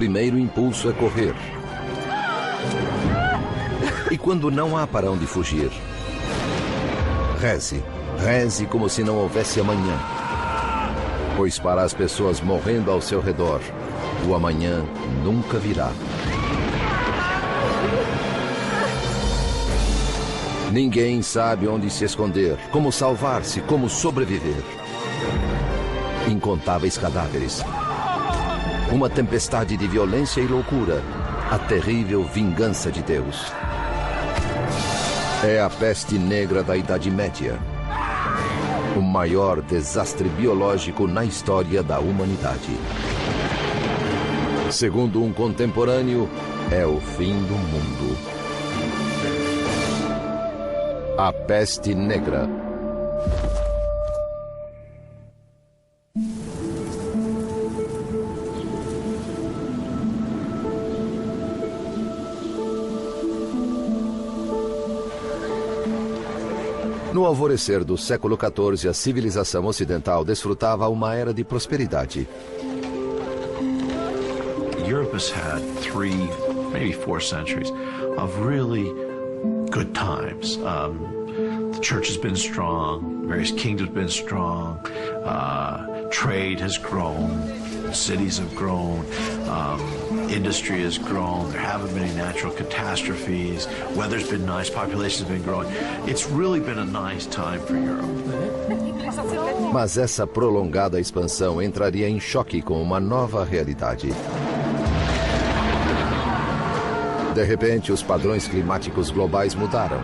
primeiro impulso é correr. E quando não há para onde fugir, reze. Reze como se não houvesse amanhã. Pois para as pessoas morrendo ao seu redor, o amanhã nunca virá. Ninguém sabe onde se esconder, como salvar-se, como sobreviver. Incontáveis cadáveres. Uma tempestade de violência e loucura. A terrível vingança de Deus. É a peste negra da Idade Média. O maior desastre biológico na história da humanidade. Segundo um contemporâneo, é o fim do mundo. A peste negra. No alvorecer do século XIV, a civilização ocidental desfrutava uma era de prosperidade. Europe has had 3, maybe 4 centuries of really good times. The church has been strong, various kingdoms have been strong, trade has grown, cities have grown, industry has grown, there haven't been any natural catastrophes, weather's been nice, population's been growing. It's really been a nice time for Europe. Mas essa prolongada expansão entraria em choque com uma nova realidade. De repente, os padrões climáticos globais mudaram.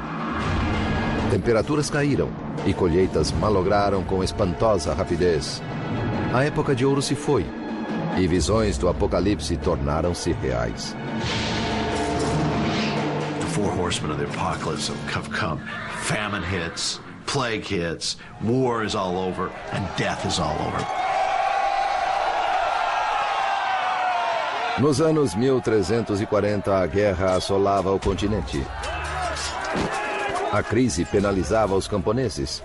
Temperaturas caíram e colheitas malograram com espantosa rapidez. A época de ouro se foi e visões do apocalipse tornaram-se reais. The 4 horsemen of the apocalypse have come. Famine hits, plague hits, war is all over, and death is all over. Nos anos 1340, a guerra assolava o continente. A crise penalizava os camponeses.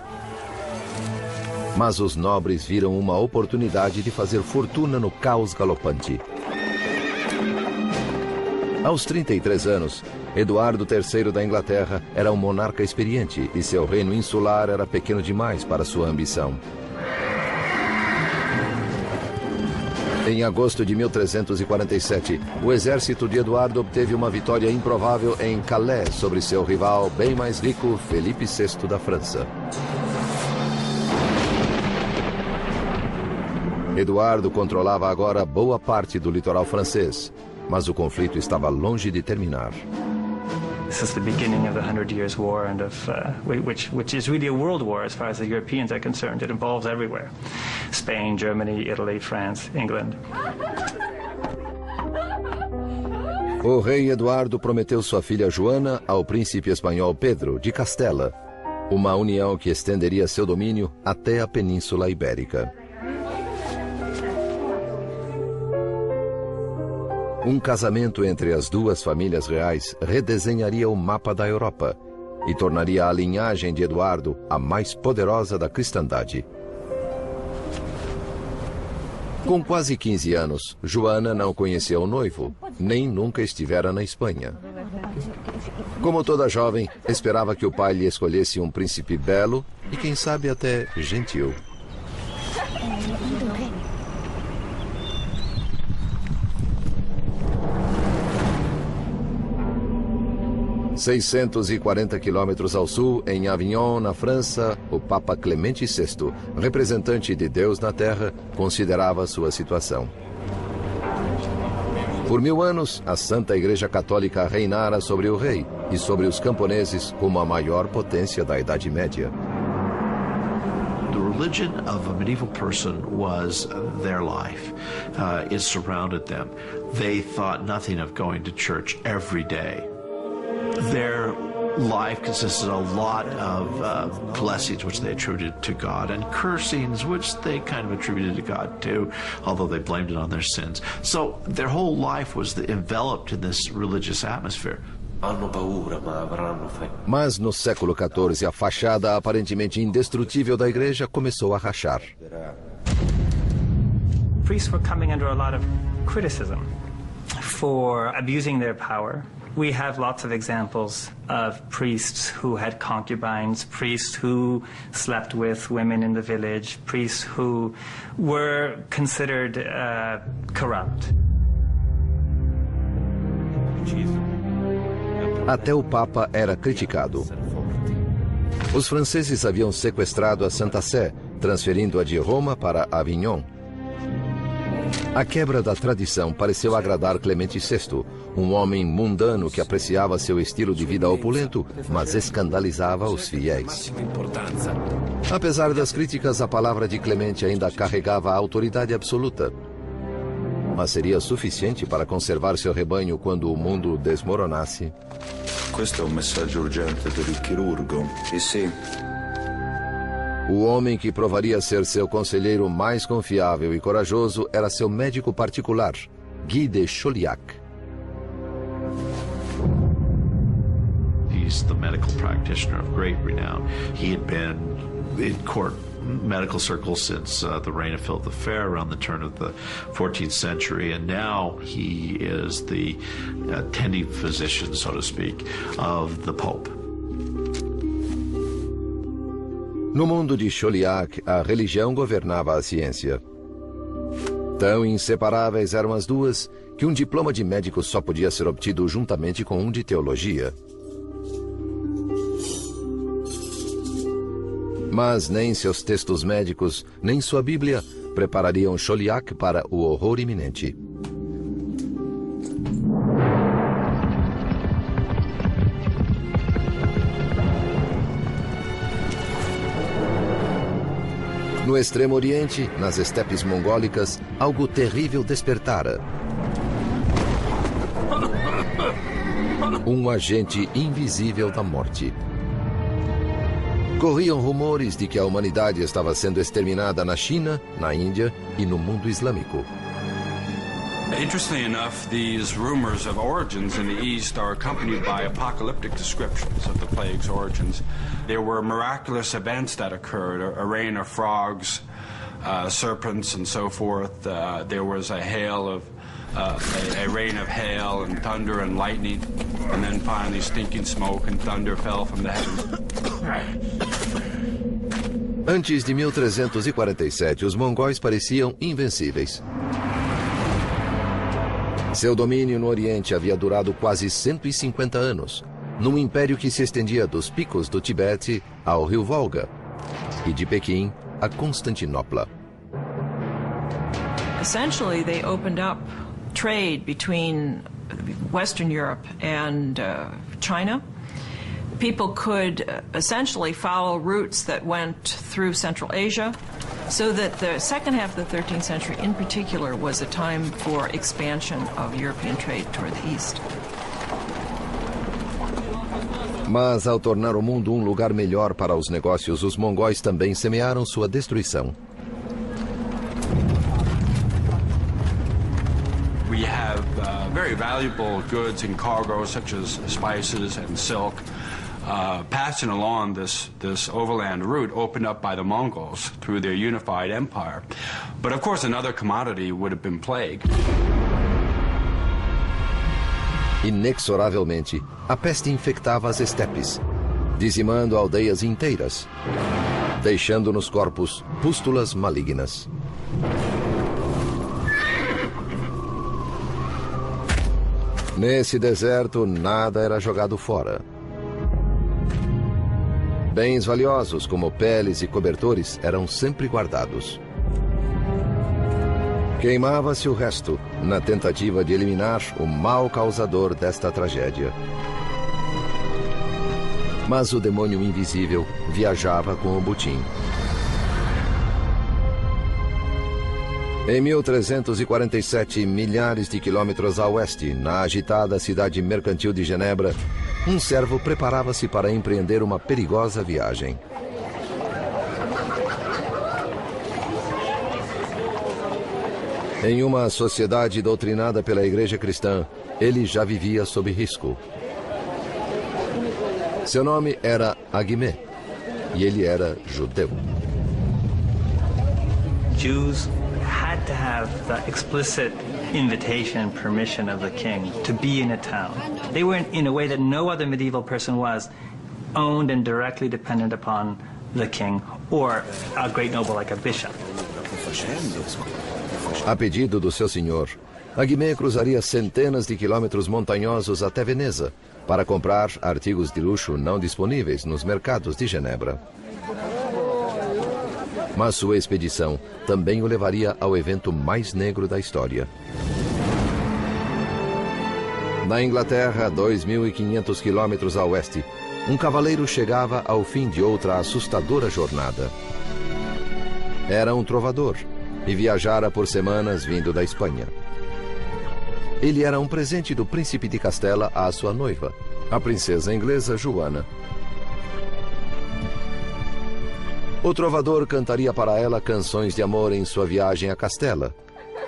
Mas os nobres viram uma oportunidade de fazer fortuna no caos galopante. Aos 33 anos, Eduardo III da Inglaterra era um monarca experiente e seu reino insular era pequeno demais para sua ambição. Em agosto de 1347, o exército de Eduardo obteve uma vitória improvável em Calais sobre seu rival bem mais rico, Felipe VI da França. Eduardo controlava agora boa parte do litoral francês, mas o conflito estava longe de terminar. This is the beginning of the 100 Years' War, and which is really a world war as far as the Europeans are concerned. It involves everywhere: Spain, Germany, Italy, France, England. O rei Eduardo prometeu sua filha Joana ao príncipe espanhol Pedro de Castela, uma união que estenderia seu domínio até a Península Ibérica. Um casamento entre as duas famílias reais redesenharia o mapa da Europa e tornaria a linhagem de Eduardo a mais poderosa da cristandade. Com quase 15 anos, Joana não conhecia o noivo, nem nunca estivera na Espanha. Como toda jovem, esperava que o pai lhe escolhesse um príncipe belo e, quem sabe, até gentil. 640 quilômetros ao sul, em Avignon, na França, o Papa Clemente VI, representante de Deus na Terra, considerava sua situação. Por 1000 anos, a Santa Igreja Católica reinara sobre o rei e sobre os camponeses como a maior potência da Idade Média. The religion of a medieval person was their life. It surrounded them. They thought nothing of going to church every day. Their life consisted of a lot of blessings which they attributed to God, and cursings which they kind of attributed to God too, although they blamed it on their sins. So their whole life was enveloped in this religious atmosphere. Mas no século XIV, a fachada aparentemente indestrutível da igreja começou a rachar. Priests were coming under a lot of criticism. for abusing their power. We have lots of examples of priests who had concubines, priests who slept with women in the village, priests who were considered corrupt. Até o Papa era criticado. Os franceses haviam sequestrado a Santa Sé, transferindo-a de Roma para Avignon. A quebra da tradição pareceu agradar Clemente VI, um homem mundano que apreciava seu estilo de vida opulento, mas escandalizava os fiéis. Apesar das críticas, a palavra de Clemente ainda carregava a autoridade absoluta. Mas seria suficiente para conservar seu rebanho quando o mundo desmoronasse? Questo è un messaggio urgente per il chirurgo. Sì. O homem que provaria ser seu conselheiro mais confiável e corajoso era seu médico particular, Guy de Chauliac. He's the medical practitioner of great renown. He had been in court medical circles since the reign of Philip the Fair around the turn of the 14th century, and now he is the attending physician, so to speak, of the Pope. No mundo de Chauliac, a religião governava a ciência. Tão inseparáveis eram as duas que um diploma de médico só podia ser obtido juntamente com um de teologia. Mas nem seus textos médicos, nem sua Bíblia preparariam Chauliac para o horror iminente. No Extremo Oriente, nas estepes mongólicas, algo terrível despertara. Um agente invisível da morte. Corriam rumores de que a humanidade estava sendo exterminada na China, na Índia e no mundo islâmico. Interestingly enough, these rumors of origins in the East are accompanied by apocalyptic descriptions of the plague's origins. There were miraculous events that occurred, a rain of frogs, serpents, and so forth. There was a rain of hail and thunder and lightning, and then finally stinking smoke and thunder fell from the heavens. Antes de 1347, os mongóis pareciam invencíveis. Seu domínio no Oriente havia durado quase 150 anos, num império que se estendia dos picos do Tibete ao rio Volga e de Pequim a Constantinopla. Essentially, they opened up trade between Western Europe and China. People could essentially follow routes that went through Central Asia, so that the second half of the 13th century in particular was a time for expansion of European trade toward the east. Mas ao tornar o mundo um lugar melhor para os negócios, os mongóis também semearam sua destruição. We have very valuable goods and cargo such as spices and silk passing along this overland route opened up by the Mongols through their unified empire. But of course another commodity would have been plague. Inexoravelmente, a peste infectava as estepes, dizimando aldeias inteiras, deixando nos corpos pústulas malignas. Nesse deserto, nada era jogado fora. Bens valiosos, como peles e cobertores, eram sempre guardados. Queimava-se o resto, na tentativa de eliminar o mal causador desta tragédia. Mas o demônio invisível viajava com o butim. Em 1347, milhares de quilômetros a oeste, na agitada cidade mercantil de Genebra, um servo preparava-se para empreender uma perigosa viagem. Em uma sociedade doutrinada pela Igreja Cristã, ele já vivia sob risco. Seu nome era Agimé, e ele era judeu. Jews had to have the explicit invitation and permission of the king to be in a town. They were, in a way that no other medieval person was, owned and directly dependent upon the king or a great noble like a bishop. A pedido do seu senhor, Aguimê cruzaria centenas de quilômetros montanhosos até Veneza para comprar artigos de luxo não disponíveis nos mercados de Genebra. Mas sua expedição também o levaria ao evento mais negro da história. Na Inglaterra, a 2.500 quilômetros a oeste, um cavaleiro chegava ao fim de outra assustadora jornada. Era um trovador e viajara por semanas vindo da Espanha. Ele era um presente do príncipe de Castela à sua noiva, a princesa inglesa Joana. O trovador cantaria para ela canções de amor em sua viagem a Castela,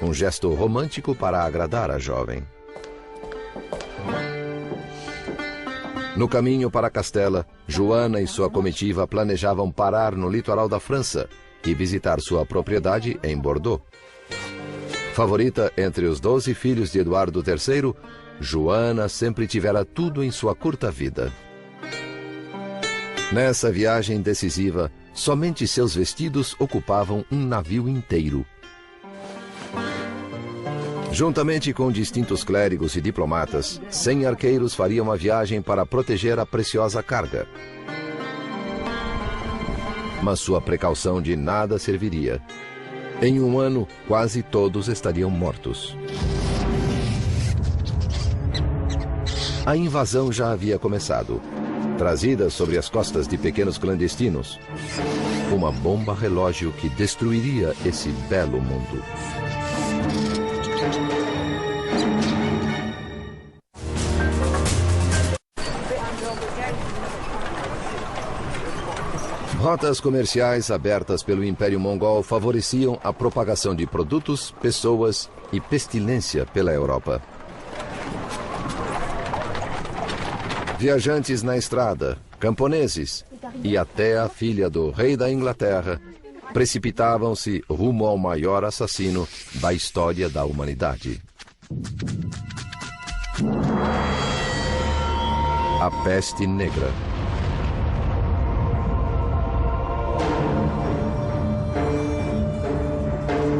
um gesto romântico para agradar a jovem. No caminho para Castela, Joana e sua comitiva planejavam parar no litoral da França e visitar sua propriedade em Bordeaux. Favorita entre os 12 filhos de Eduardo III, Joana sempre tivera tudo em sua curta vida. Nessa viagem decisiva, somente seus vestidos ocupavam um navio inteiro. Juntamente com distintos clérigos e diplomatas, 100 arqueiros fariam a viagem para proteger a preciosa carga. Mas sua precaução de nada serviria. Em um ano, quase todos estariam mortos. A invasão já havia começado. Trazida sobre as costas de pequenos clandestinos, uma bomba relógio que destruiria esse belo mundo. Rotas comerciais abertas pelo Império Mongol favoreciam a propagação de produtos, pessoas e pestilência pela Europa. Viajantes na estrada, camponeses e até a filha do rei da Inglaterra precipitavam-se rumo ao maior assassino da história da humanidade. A Peste Negra.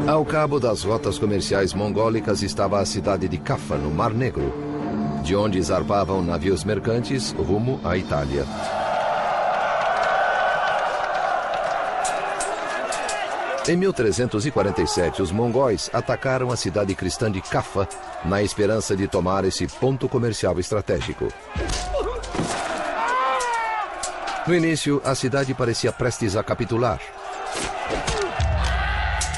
Ao cabo das rotas comerciais mongólicas estava a cidade de Caffa, no Mar Negro, de onde zarpavam navios mercantes rumo à Itália. Em 1347, os mongóis atacaram a cidade cristã de Caffa na esperança de tomar esse ponto comercial estratégico. No início, a cidade parecia prestes a capitular.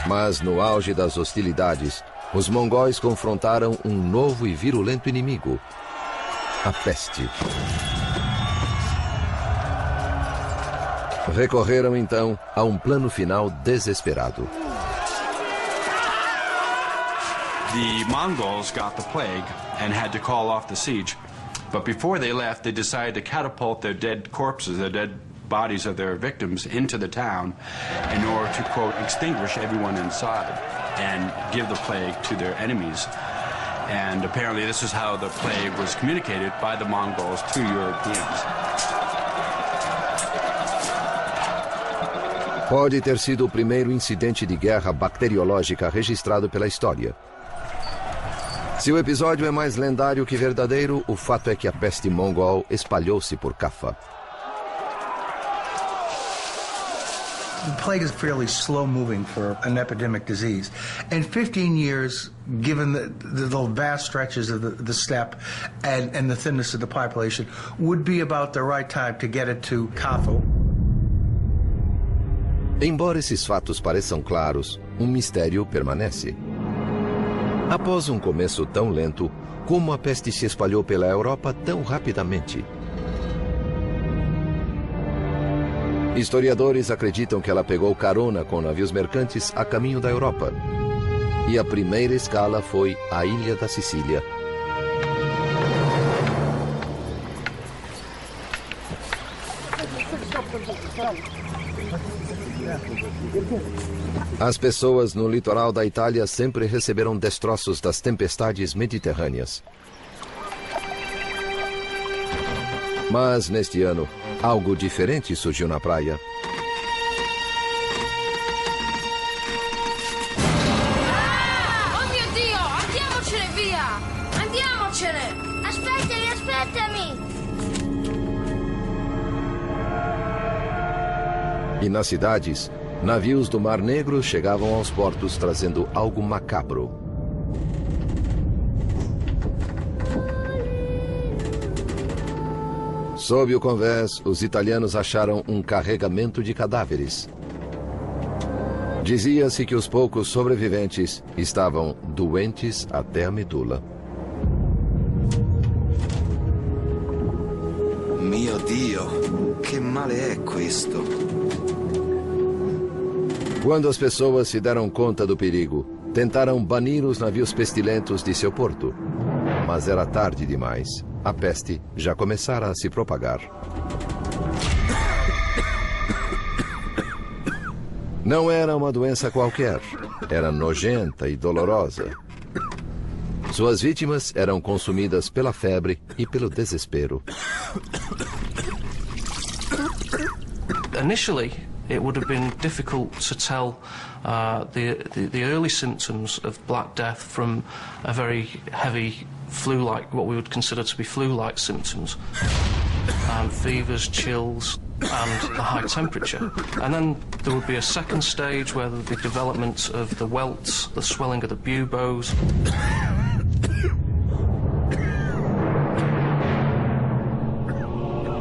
Mas no auge das hostilidades, os mongóis confrontaram um novo e virulento inimigo, a peste. Recorreram então a um plano final desesperado. The Mongols got the plague and had to call off the siege. But before they left, they decided to catapult their dead corpses, their dead bodies of their victims into the town in order to, quote, extinguish everyone inside and give the plague to their enemies. And apparently this is how the plague was communicated by the Mongols to Europeans. Pode ter sido o primeiro incidente de guerra bacteriológica registrado pela história. Se o episódio é mais lendário que verdadeiro, o fato é que a peste mongol espalhou-se por Caffa. The plague is fairly slow-moving for an epidemic disease. And 15 years, given the vast stretches of the steppe and the thinness of the population, would be about the right time to get it to Caffa. Embora esses fatos pareçam claros, um mistério permanece. Após um começo tão lento, como a peste se espalhou pela Europa tão rapidamente? Historiadores acreditam que ela pegou carona com navios mercantes a caminho da Europa. E a primeira escala foi a ilha da Sicília. As pessoas no litoral da Itália sempre receberam destroços das tempestades mediterrâneas. Mas, neste ano, algo diferente surgiu na praia. Oh mio Dio! Andiamocene via! Andiamocene! Aspettami, aspettami! E nas cidades, navios do Mar Negro chegavam aos portos trazendo algo macabro. Sob o convés, os italianos acharam um carregamento de cadáveres. Dizia-se que os poucos sobreviventes estavam doentes até a medula. Mio Dio, che male è questo? Quando as pessoas se deram conta do perigo, tentaram banir os navios pestilentos de seu porto. Mas era tarde demais. A peste já começara a se propagar. Não era uma doença qualquer. Era nojenta e dolorosa. Suas vítimas eram consumidas pela febre e pelo desespero. Initially, it would have been difficult to tell the early symptoms of Black Death from a very heavy flu-like, what we would consider to be flu-like symptoms. Fevers, chills, and a high temperature. And then there would be a second stage where there would be development of the welts, the swelling of the buboes.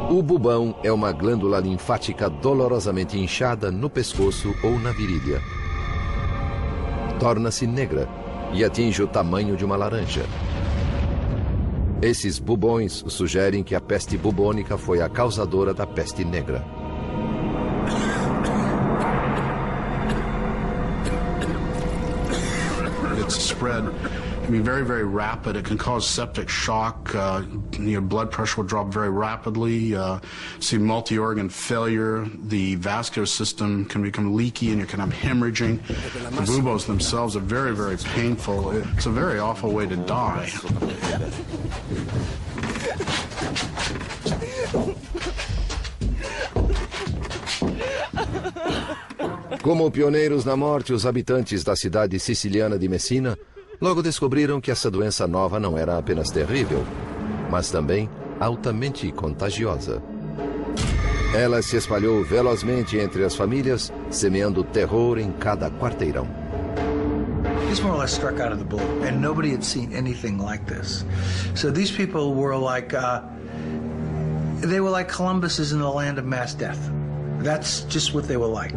O bubão é uma glândula linfática dolorosamente inchada no pescoço ou na virilha. Torna-se negra e atinge o tamanho de uma laranja. Esses bubões sugerem que a peste bubônica foi a causadora da peste negra. It's spread, very, very rapid. It can cause septic shock. Your blood pressure will drop very rapidly. See multi-organ failure. The vascular system can become leaky and you can have hemorrhaging. The buboes themselves are very, very painful. It's a very awful way to die. Como pioneiros na morte, os habitantes da cidade siciliana de Messina logo descobriram que essa doença nova não era apenas terrível, mas também altamente contagiosa. Ela se espalhou velozmente entre as famílias, semeando terror em cada quarteirão. This more or less struck out of the blue, and nobody had seen anything like this. So these people were like, they were like Columbus in the land of mass death. That's just what they were like.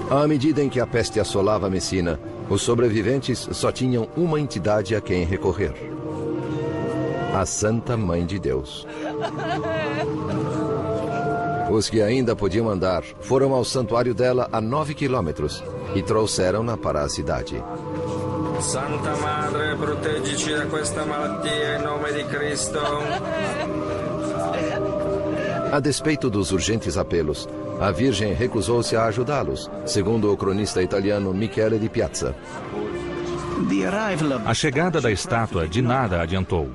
À medida em que a peste assolava Messina, os sobreviventes só tinham uma entidade a quem recorrer: a Santa Mãe de Deus. Os que ainda podiam andar foram ao santuário dela a 9 quilômetros e trouxeram-na para a cidade. Santa Madre, proteggici da questa malattia em nome di Cristo. A despeito dos urgentes apelos, a Virgem recusou-se a ajudá-los, segundo o cronista italiano Michele di Piazza. A chegada da estátua de nada adiantou.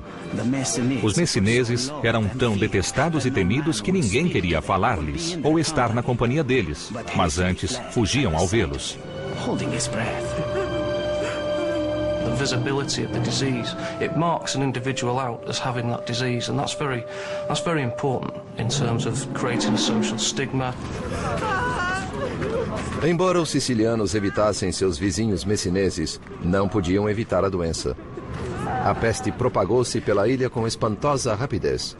Os messineses eram tão detestados e temidos que ninguém queria falar-lhes ou estar na companhia deles, mas antes fugiam ao vê-los. The visibility of the disease, it marks an individual out as having that disease, and that's very important in terms of creating a social stigma. Embora os sicilianos evitassem seus vizinhos messineses, não podiam evitar a doença. A peste propagou-se pela ilha com espantosa rapidez.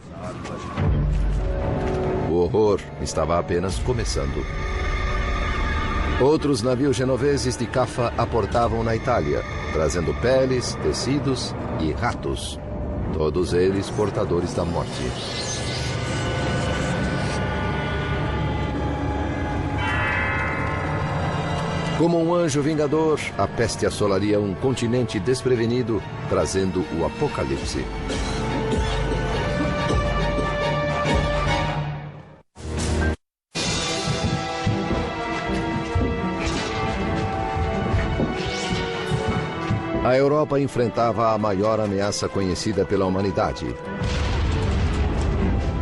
O horror estava apenas começando. Outros navios genoveses de Caffa aportavam na Itália, trazendo peles, tecidos e ratos, todos eles portadores da morte. Como um anjo vingador, a peste assolaria um continente desprevenido, trazendo o apocalipse. A Europa enfrentava a maior ameaça conhecida pela humanidade.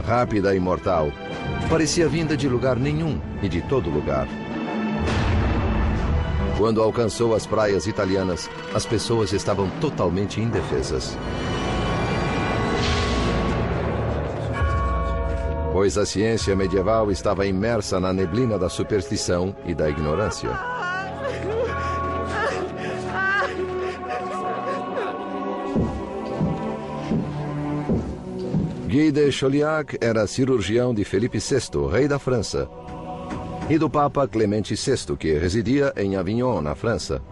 Rápida e mortal, parecia vinda de lugar nenhum e de todo lugar. Quando alcançou as praias italianas, as pessoas estavam totalmente indefesas. Pois a ciência medieval estava imersa na neblina da superstição e da ignorância. Guy de Chauliac era cirurgião de Felipe VI, rei da França, e do Papa Clemente VI, que residia em Avignon, na França.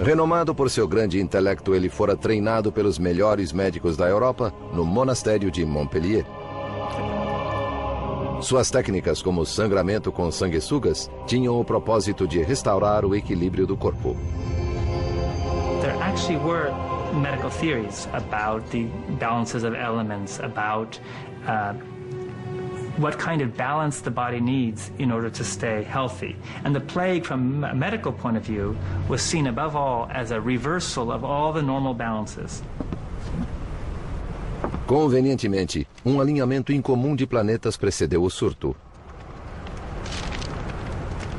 Renomado por seu grande intelecto, ele fora treinado pelos melhores médicos da Europa no monastério de Montpellier. Suas técnicas, como sangramento com sanguessugas, tinham o propósito de restaurar o equilíbrio do corpo. There actually were medical theories about the balances of elements, about what kind of balance the body needs in order to stay healthy. And the plague, from a medical point of view, was seen above all as a reversal of all the normal balances. Convenientemente, alinhamento incomum de planetas precedeu o surto.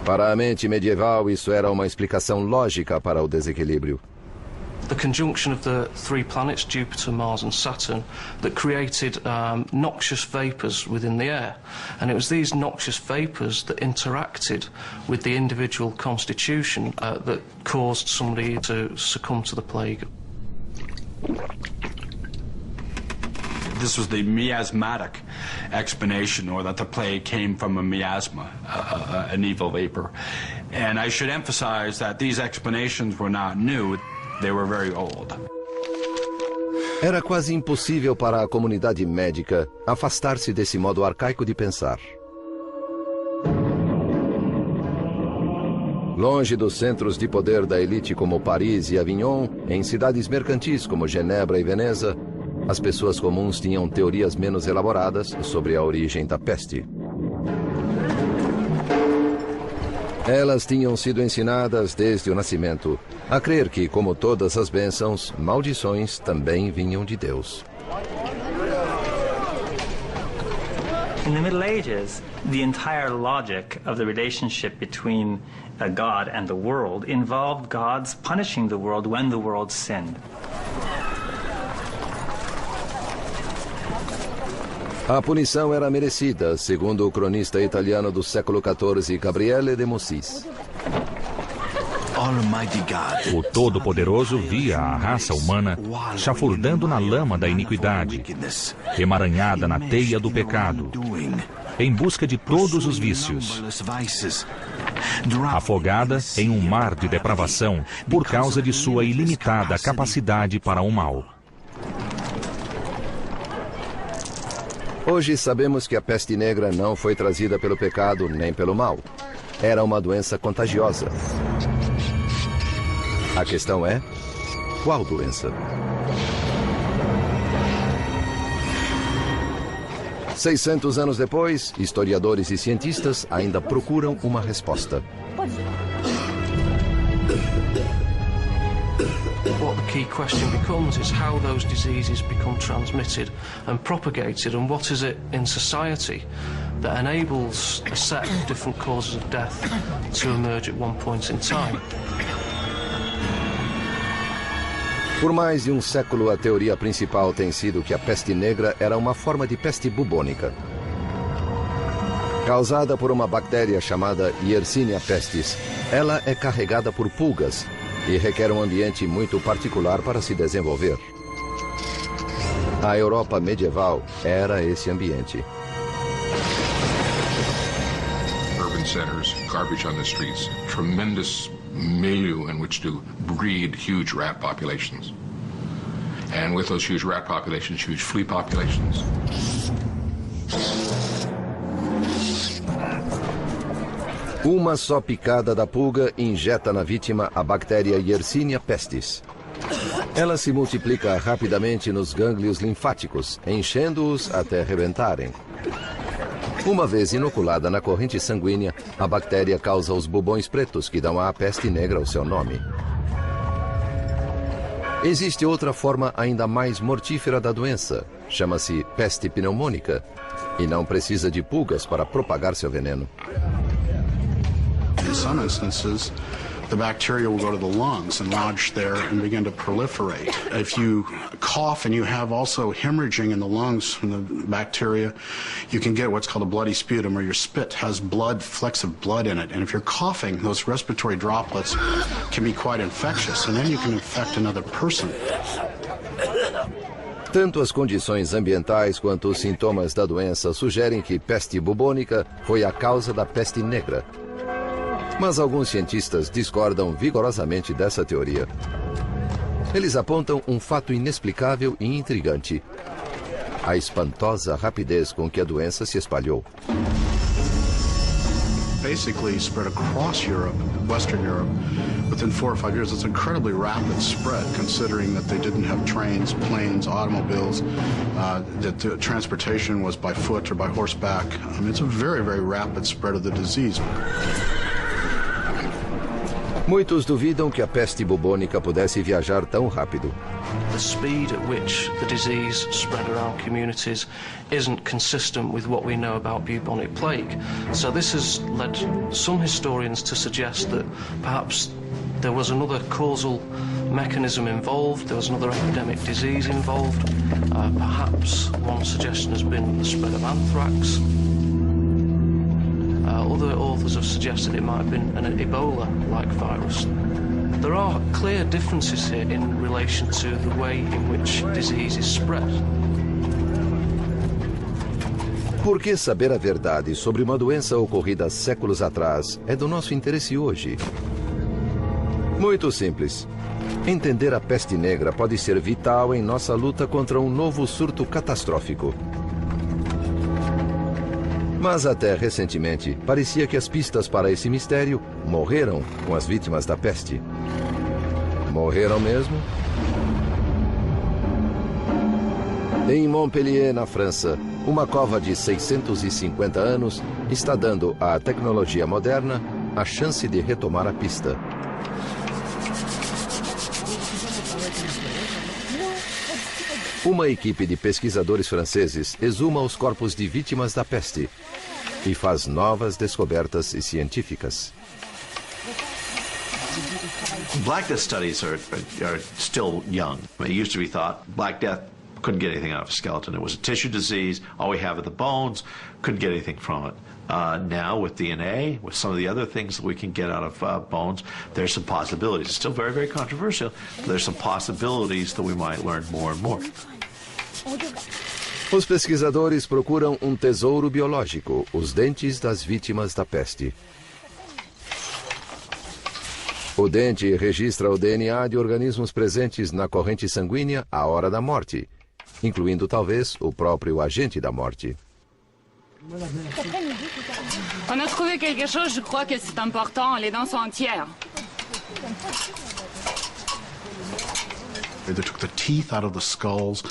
Para a mente medieval, isso era uma explicação lógica para o desequilíbrio. The conjunction of the three planets, Jupiter, Mars and Saturn, that created noxious vapors within the air. And it was these noxious vapors that interacted with the individual constitution that caused somebody to succumb to the plague. This was the miasmatic explanation, or that the plague came from a miasma, an evil vapor. And I should emphasize that these explanations were not new. They were very old. Era quase impossível para a comunidade médica afastar-se desse modo arcaico de pensar. Longe dos centros de poder da elite como Paris e Avignon, em cidades mercantis como Genebra e Veneza, as pessoas comuns tinham teorias menos elaboradas sobre a origem da peste. Elas tinham sido ensinadas desde o nascimento a crer que, como todas as bênçãos, maldições também vinham de Deus. In the Middle Ages, the entire logic of the relationship between God and the world involved God's punishing the world when the world sinned. A punição era merecida, segundo o cronista italiano do século XIV, Gabriele de Mussis. O Todo-Poderoso via a raça humana chafurdando na lama da iniquidade, emaranhada na teia do pecado, em busca de todos os vícios, afogada em um mar de depravação por causa de sua ilimitada capacidade para o mal. Hoje sabemos que a peste negra não foi trazida pelo pecado nem pelo mal. Era uma doença contagiosa. A questão é, qual doença? 600 anos depois, historiadores e cientistas ainda procuram uma resposta. What the key question becomes is how those diseases become transmitted and propagated, and what is it in society that enables a set of different causes of death to emerge at one point in time. Por mais de um século, a teoria principal tem sido que a peste negra era uma forma de peste bubônica, causada por uma bactéria chamada Yersinia pestis. Ela é carregada por pulgas e requer um ambiente muito particular para se desenvolver. A Europa medieval era esse ambiente. Urban centers, garbage on the streets, tremendous milieu in which to breed huge rat populations. And with those huge rat populations, huge flea populations. Uma só picada da pulga injeta na vítima a bactéria Yersinia pestis. Ela se multiplica rapidamente nos gânglios linfáticos, enchendo-os até rebentarem. Uma vez inoculada na corrente sanguínea, a bactéria causa os bubões pretos que dão à peste negra o seu nome. Existe outra forma ainda mais mortífera da doença. Chama-se peste pneumônica e não precisa de pulgas para propagar seu veneno. In some instances, the bacteria will go to the lungs and lodge there and begin to proliferate. If you cough and you have also hemorrhaging in the lungs from the bacteria, you can get what's called a bloody sputum, or your spit has blood, flecks of blood in it. And if you're coughing, those respiratory droplets can be quite infectious, and then you can infect another person. Tanto as condições ambientais quanto os sintomas da doença sugerem que peste bubônica foi a causa da peste negra. Mas alguns cientistas discordam vigorosamente dessa teoria. Eles apontam um fato inexplicável e intrigante: a espantosa rapidez com que a doença se espalhou. Basically spread across Europe, Western Europe, within 4 or 5 years. It's incredibly rapid spread, considering that they didn't have trains, planes, automobiles, that the transportation was by foot or by horseback. I mean, it's a very, very rapid spread of the disease. Muitos duvidam que a peste bubônica pudesse viajar tão rápido. The speed at which the disease spread around communities isn't consistent with what we know about bubonic plague. So this has led some historians to suggest that perhaps there was another causal mechanism involved, there was another epidemic disease involved. Perhaps one suggestion has been the spread of anthrax. Other authors have suggested it might have been an Ebola-like virus. There are clear differences here in relation to the way in which disease is spread. Por que saber a verdade sobre uma doença ocorrida séculos atrás é do nosso interesse hoje? Muito simples. Entender a peste negra pode ser vital em nossa luta contra um novo surto catastrófico. Mas até recentemente, parecia que as pistas para esse mistério morreram com as vítimas da peste. Morreram mesmo? Em Montpellier, na França, uma cova de 650 anos está dando à tecnologia moderna a chance de retomar a pista. Uma equipe de pesquisadores franceses exuma os corpos de vítimas da peste e faz novas descobertas científicas. Black Death studies are still young. It used to be thought Black Death couldn't get anything out of a skeleton. It was a tissue disease. All we have are the bones. Couldn't get anything from it. Now with DNA, with some of the other things that we can get out of bones, there's some possibilities. It's still very, very controversial, but there's some possibilities that we might learn more and more. Os pesquisadores procuram um tesouro biológico, os dentes das vítimas da peste. O dente registra o DNA de organismos presentes na corrente sanguínea à hora da morte, incluindo talvez o próprio agente da morte. On a trouvé quelque chose, je crois que c'est important, les dents sont entières. They took the teeth out of the skulls,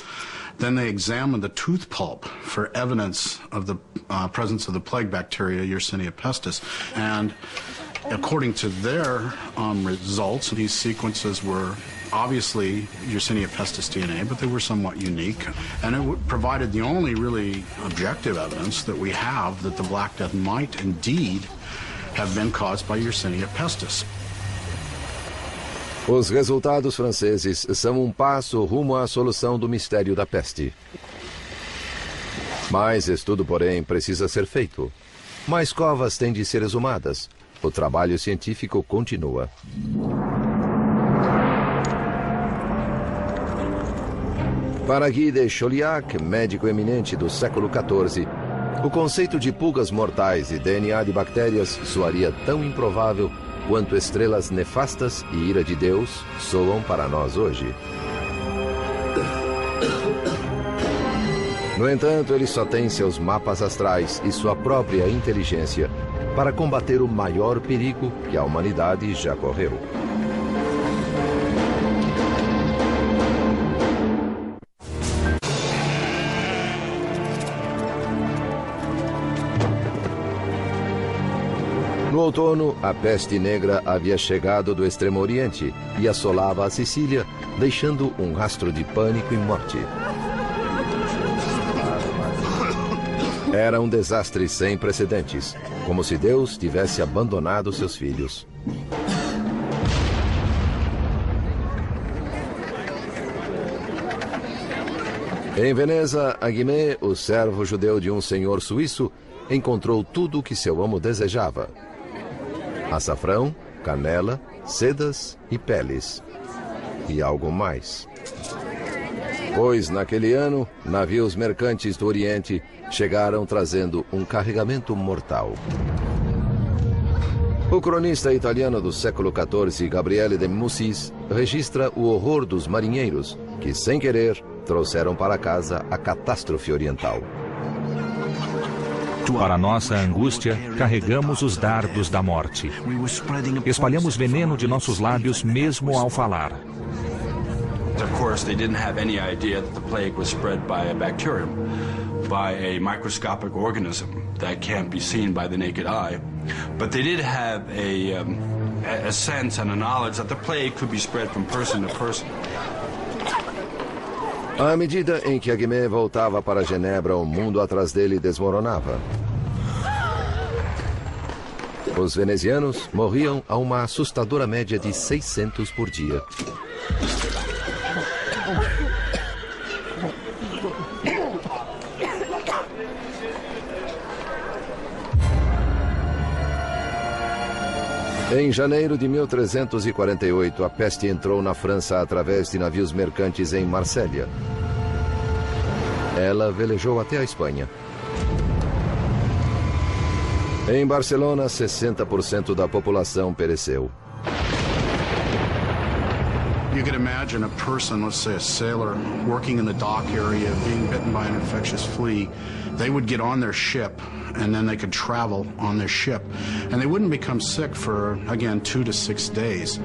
then they examined the tooth pulp for evidence of the presence of the plague bacteria, Yersinia pestis, and according to their results, these sequences were obviously Yersinia pestis DNA, but they were somewhat unique, and it provided the only really objective evidence that we have that the Black Death might indeed have been caused by Yersinia pestis. Os resultados franceses são um passo rumo à solução do mistério da peste. Mais estudo, porém, precisa ser feito. Mais covas têm de ser exumadas. O trabalho científico continua. Para Guy de Chauliac, médico eminente do século XIV, o conceito de pulgas mortais e DNA de bactérias soaria tão improvável quanto estrelas nefastas e ira de Deus soam para nós hoje. No entanto, ele só tem seus mapas astrais e sua própria inteligência para combater o maior perigo que a humanidade já correu. No outono, a peste negra havia chegado do Extremo Oriente e assolava a Sicília, deixando um rastro de pânico e morte. Era um desastre sem precedentes, como se Deus tivesse abandonado seus filhos. Em Veneza, Aguimé, o servo judeu de um senhor suíço, encontrou tudo o que seu amo desejava: açafrão, canela, sedas e peles. E algo mais. Pois, naquele ano, navios mercantes do Oriente chegaram trazendo um carregamento mortal. O cronista italiano do século XIV, Gabriele de Mussis, registra o horror dos marinheiros que, sem querer, trouxeram para casa a catástrofe oriental. Para nossa angústia, carregamos os dardos da morte. Espalhamos veneno de nossos lábios mesmo ao falar. Of course, they didn't have any idea that the plague was spread by a bacterium, by a microscopic organism that can't be seen by the naked eye. But they did have a sense and a knowledge that the plague could be spread from person to person. À medida em que Aguimé voltava para Genebra, o mundo atrás dele desmoronava. Os venezianos morriam a uma assustadora média de 600 por dia. Em janeiro de 1348, a peste entrou na França através de navios mercantes em Marsella. Ela velejou até a Espanha. Em Barcelona, 60% da população pereceu. You could imagine a person, let's say a sailor, working in the dock area, being bitten by an infectious flea. They would get on their ship, and then they could travel on their ship. And they wouldn't become sick for, again, 2 to 6 days.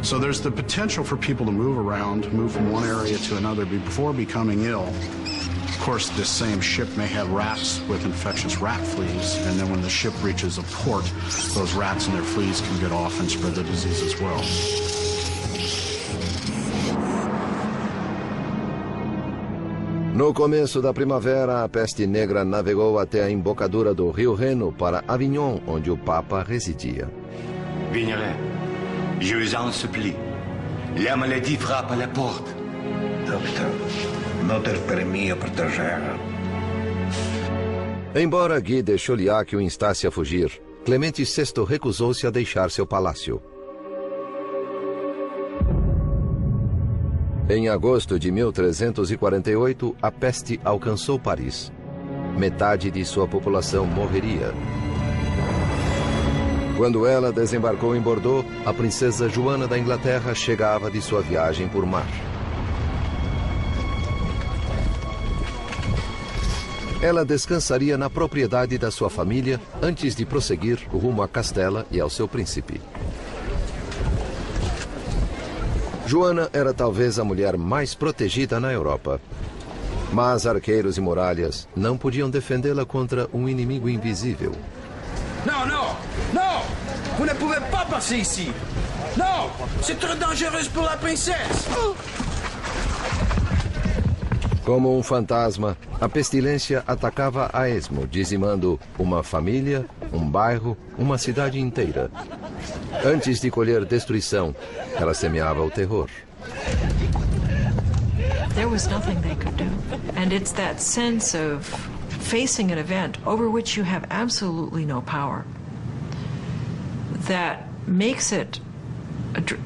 So there's the potential for people to move around, move from one area to another before becoming ill. Of course, this same ship may have rats with infectious rat fleas, and then when the ship reaches a port, those rats and their fleas can get off and spread the disease as well. No começo da primavera, a peste negra navegou até a embocadura do rio Reno para Avignon, onde o Papa residia. Vignelet, je vous en supplie. La maladie frappe à la porte. Doctor, notre permis proteger. Embora Guy de Chauliac o instasse a fugir, Clemente VI recusou-se a deixar seu palácio. Em agosto de 1348, a peste alcançou Paris. Metade de sua população morreria. Quando ela desembarcou em Bordeaux, a princesa Joana da Inglaterra chegava de sua viagem por mar. Ela descansaria na propriedade da sua família antes de prosseguir rumo a Castela e ao seu príncipe. Joana era talvez a mulher mais protegida na Europa. Mas arqueiros e muralhas não podiam defendê-la contra um inimigo invisível. Non, non, non! Vous ne pouvez pas passer ici! Non! C'est trop dangereux pour la princesse! Como um fantasma, a pestilência atacava a esmo, dizimando uma família, um bairro, uma cidade inteira. Antes de colher destruição, ela semeava o terror. There was nothing they could do. And it's that sense of facing an event over which you have absolutely no power that makes it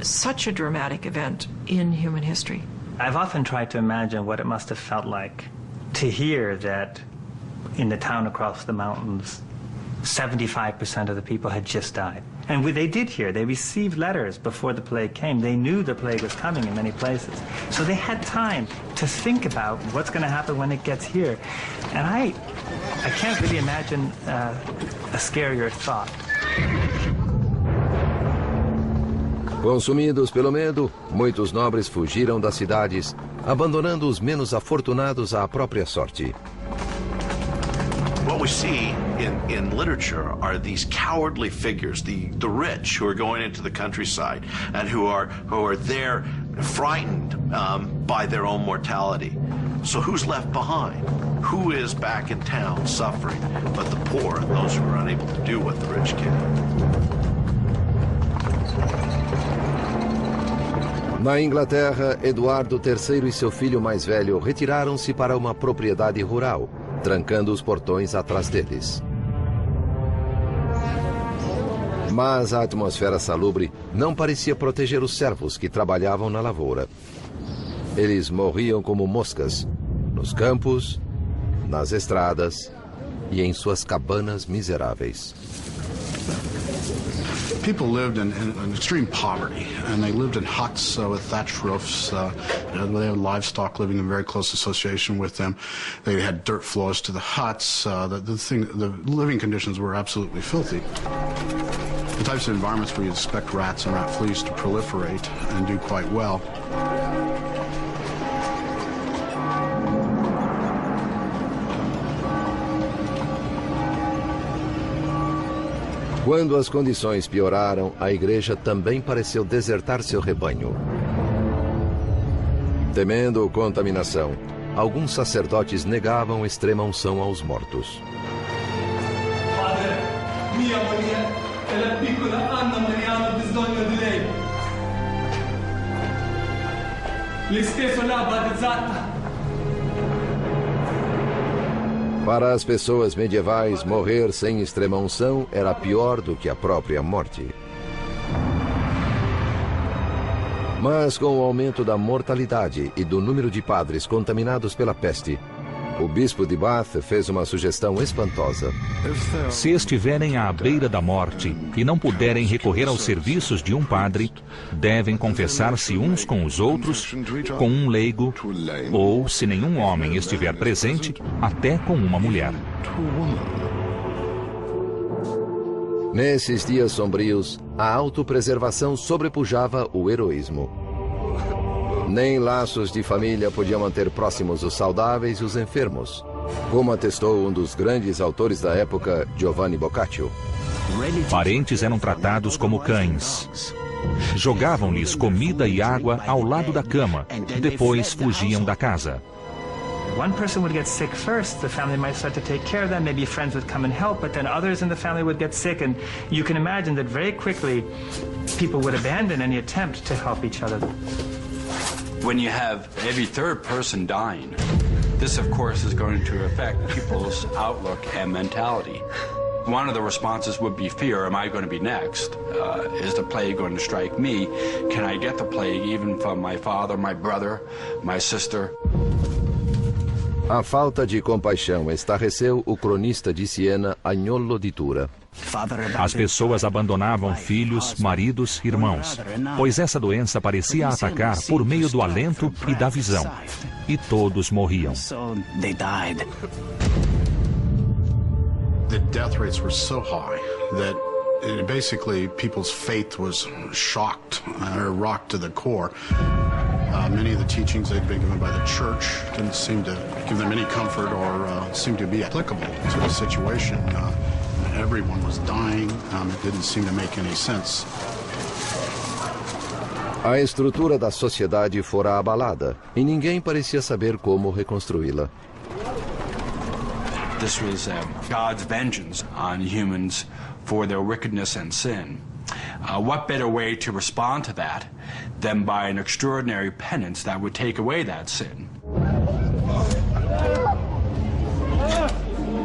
such a dramatic event in human history. I've often tried to imagine what it must have felt like to hear that in the town across the mountains, 75% of the people had just died. And they did hear, they received letters before the plague came. They knew the plague was coming in many places. So they had time to think about what's going to happen when it gets here. And I can't really imagine a scarier thought. Consumidos pelo medo, muitos nobres fugiram das cidades, abandonando os menos afortunados à própria sorte. What we see in literature are these cowardly figures, the rich who are going into the countryside and who are there frightened by their own mortality. So who's left behind? Who is back in town suffering but the poor and those who are unable to do what the rich can? Na Inglaterra, Eduardo III e seu filho mais velho retiraram-se para uma propriedade rural, trancando os portões atrás deles. Mas a atmosfera salubre não parecia proteger os servos que trabalhavam na lavoura. Eles morriam como moscas, nos campos, nas estradas e em suas cabanas miseráveis. People lived in extreme poverty, and they lived in huts with thatched roofs. They had livestock living in very close association with them. They had dirt floors to the huts. The living conditions were absolutely filthy. The types of environments where you expect rats and rat fleas to proliferate and do quite well. Quando as condições pioraram, a igreja também pareceu desertar seu rebanho. Temendo contaminação, alguns sacerdotes negavam extrema unção aos mortos. Padre, minha mulher, ela é piccola Anna Mariano bisogno di lei. Le stesso la battezzata. Para as pessoas medievais, morrer sem extrema-unção era pior do que a própria morte. Mas com o aumento da mortalidade e do número de padres contaminados pela peste, o bispo de Bath fez uma sugestão espantosa. Se estiverem à beira da morte e não puderem recorrer aos serviços de um padre, devem confessar-se uns com os outros, com um leigo, ou, se nenhum homem estiver presente, até com uma mulher. Nesses dias sombrios, a autopreservação sobrepujava o heroísmo. Nem laços de família podiam manter próximos os saudáveis e os enfermos, como atestou um dos grandes autores da época, Giovanni Boccaccio. Parentes eram tratados como cães. Jogavam-lhes comida e água ao lado da cama, depois fugiam da casa. One person would get sick first, the family might start to take care of them, maybe friends would come and help, but then others in the family would get sick, and you can imagine that very quickly people would abandon any attempt to help each other. When you have every third person dying, this of course is going to affect people's outlook and mentality. One of the responses would be fear. Am I going to be next? Is the plague going to strike me? Can I get the plague even from my father, my brother, my sister? A falta de compaixão estarreceu o cronista de Siena, Agnolo di Tura. As pessoas abandonavam filhos, maridos, irmãos, pois essa doença parecia atacar por meio do alento e da visão. E todos morriam. The death rates were so high that basically people's faith was shocked or rocked to the core. Many of the teachings they'd been given by the church didn't seem to give them any comfort or seem to be applicable to the situation. Everyone was dying. It didn't seem to make any sense. A estrutura da sociedade fora abalada e ninguém parecia saber como reconstruí-la. This was God's vengeance on humans for their wickedness and sin. What better way to respond to that than by an extraordinary penance that would take away that sin?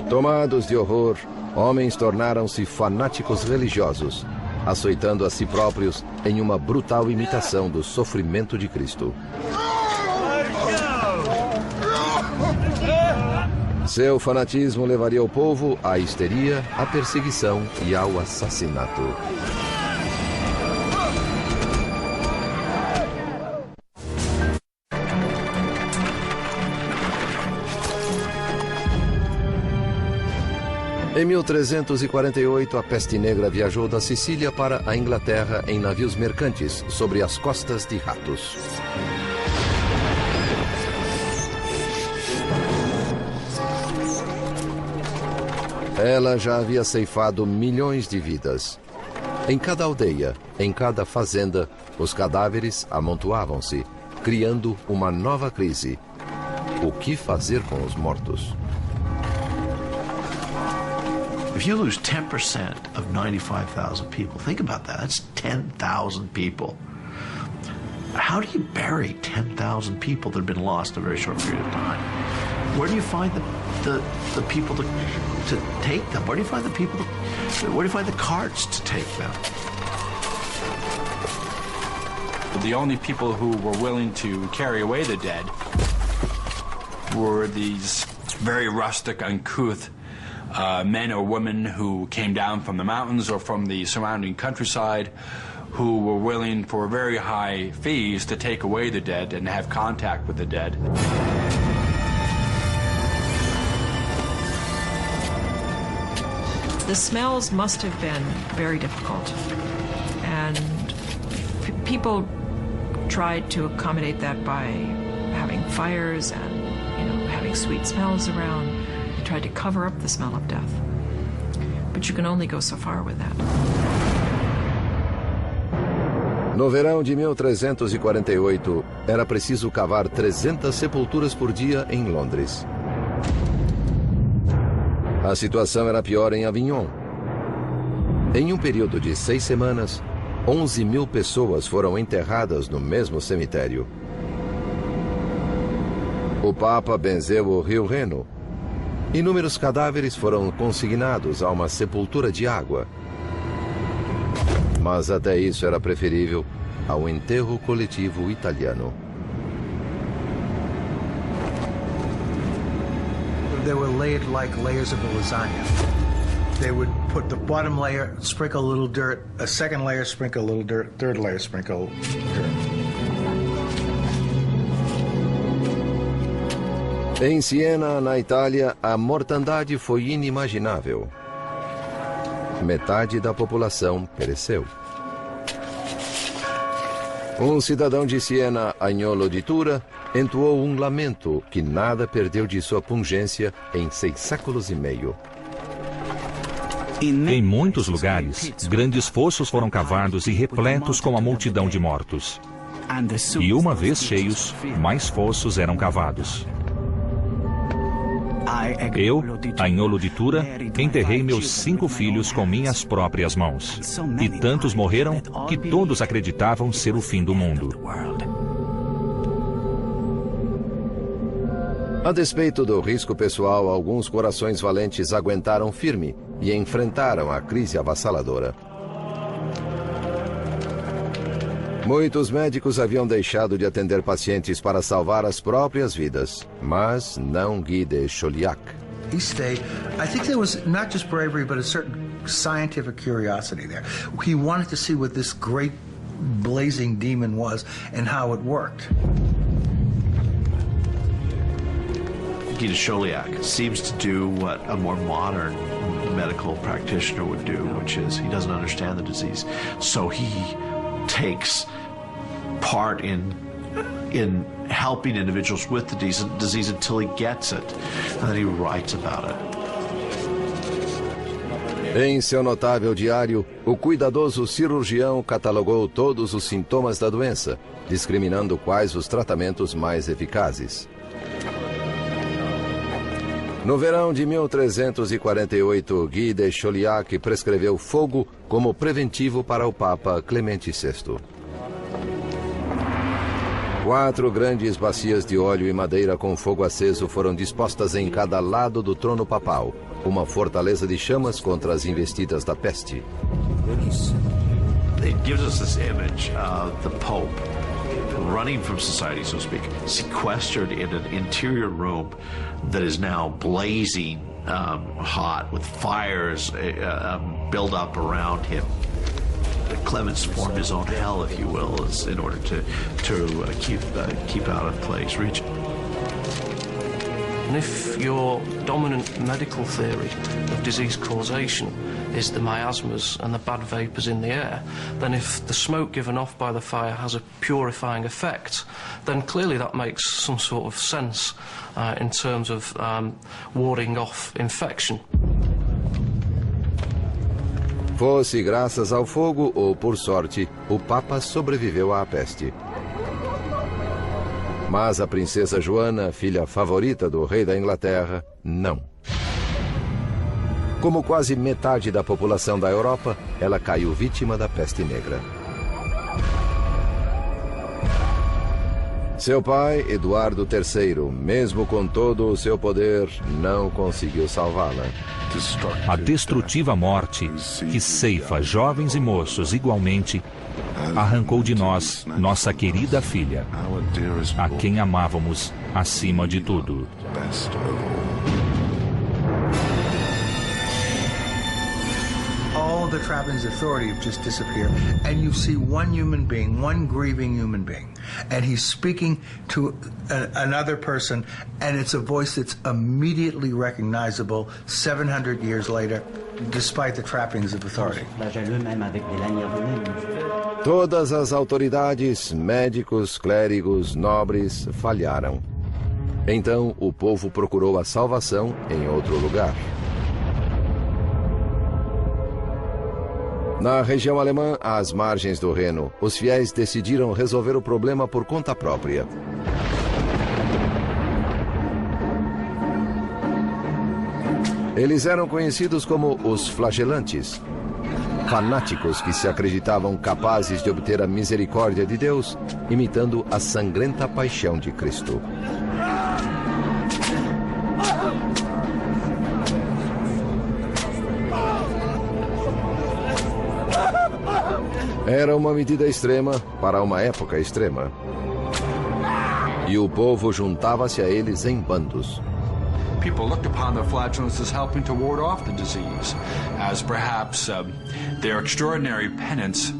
Tomados de horror, homens tornaram-se fanáticos religiosos, açoitando a si próprios em uma brutal imitação do sofrimento de Cristo. Seu fanatismo levaria o povo à histeria, à perseguição e ao assassinato. Em 1348, a peste negra viajou da Sicília para a Inglaterra em navios mercantes sobre as costas de ratos. Ela já havia ceifado milhões de vidas. Em cada aldeia, em cada fazenda, os cadáveres amontoavam-se, criando uma nova crise. O que fazer com os mortos? If you lose 10% of 95,000 people, think about that. That's 10,000 people. How do you bury 10,000 people that have been lost in a very short period of time? Where do you find the people to take them? Where do you find the people? Where do you find the carts to take them? The only people who were willing to carry away the dead were these very rustic, uncouth men or women who came down from the mountains or from the surrounding countryside, who were willing for very high fees to take away the dead and have contact with the dead. The smells must have been very difficult, and people tried to accommodate that by having fires and, having sweet smells around. They tried to cover up the smell of death, but you can only go so far with that. No verão de 1348, era preciso cavar 300 sepulturas por dia em Londres. A situação era pior em Avignon. Em um período de 6 semanas, 11.000 pessoas foram enterradas no mesmo cemitério. O Papa benzeu o rio Reno. Inúmeros cadáveres foram consignados a uma sepultura de água. Mas até isso era preferível ao enterro coletivo italiano. They were layered like layers of a lasagna. They would put the bottom layer, sprinkle a little dirt, a second layer, sprinkle a little dirt, third layer, sprinkle dirt. Em Siena, na Itália, a mortandade foi inimaginável. Metade da população pereceu. Um cidadão de Siena, Agnolo di Tura, entoou um lamento que nada perdeu de sua pungência em 6 séculos e meio. Em muitos lugares, grandes fossos foram cavados e repletos com a multidão de mortos. E uma vez cheios, mais fossos eram cavados. Eu, Agnolo di Tura, enterrei meus 5 filhos com minhas próprias mãos. E tantos morreram que todos acreditavam ser o fim do mundo. A despeito do risco pessoal, alguns corações valentes aguentaram firme e enfrentaram a crise avassaladora. Muitos médicos haviam deixado de atender pacientes para salvar as próprias vidas, mas não Guy de Chauliac. He stayed. I think there was not just bravery, but a certain scientific curiosity there. He wanted to see what this great blazing demon was and how it worked. Guy de Chauliac seems to do what a more modern medical practitioner would do, which is he doesn't understand the disease, so he takes part in helping individuals with the disease until he gets it, and then he writes about it. Em seu notável diário, o cuidadoso cirurgião catalogou todos os sintomas da doença, discriminando quais os tratamentos mais eficazes. No verão de 1348, Guy de Chauliac prescreveu fogo como preventivo para o Papa Clemente VI. 4 grandes bacias de óleo e madeira com fogo aceso foram dispostas em cada lado do trono papal, uma fortaleza de chamas contra as investidas da peste. It gives us this image of the Pope running from society, so to speak, sequestered in an interior room that is now blazing hot with fires built up around him. Clemens formed his own hell, if you will, in order to keep out of Plague's region. And if your dominant medical theory of disease causation is the miasmas and the bad vapours in the air, then if the smoke given off by the fire has a purifying effect, then clearly that makes some sort of sense in terms of warding off infection. Fosse graças ao fogo ou por sorte, o Papa sobreviveu à peste. Mas a princesa Joana, filha favorita do rei da Inglaterra, não. Como quase metade da população da Europa, ela caiu vítima da peste negra. Seu pai, Eduardo III, mesmo com todo o seu poder, não conseguiu salvá-la. A destrutiva morte, que ceifa jovens e moços igualmente, arrancou de nós nossa querida filha, a quem amávamos acima de tudo. All the trappings of authority have just disappeared, and you see one human being, one grieving human being, and he's speaking to another person, and it's a voice that's immediately recognizable 700 years later, despite the trappings of authority. Todas as autoridades, médicos, clérigos, nobres, falharam. Então o povo procurou a salvação em outro lugar. Na região alemã, às margens do Reno, os fiéis decidiram resolver o problema por conta própria. Eles eram conhecidos como os flagelantes, fanáticos que se acreditavam capazes de obter a misericórdia de Deus, imitando a sangrenta paixão de Cristo. Era uma medida extrema para uma época extrema. E o povo juntava-se a eles em bandos. People looked upon the flagellants as helping to ward off the disease, as perhaps their extraordinary penance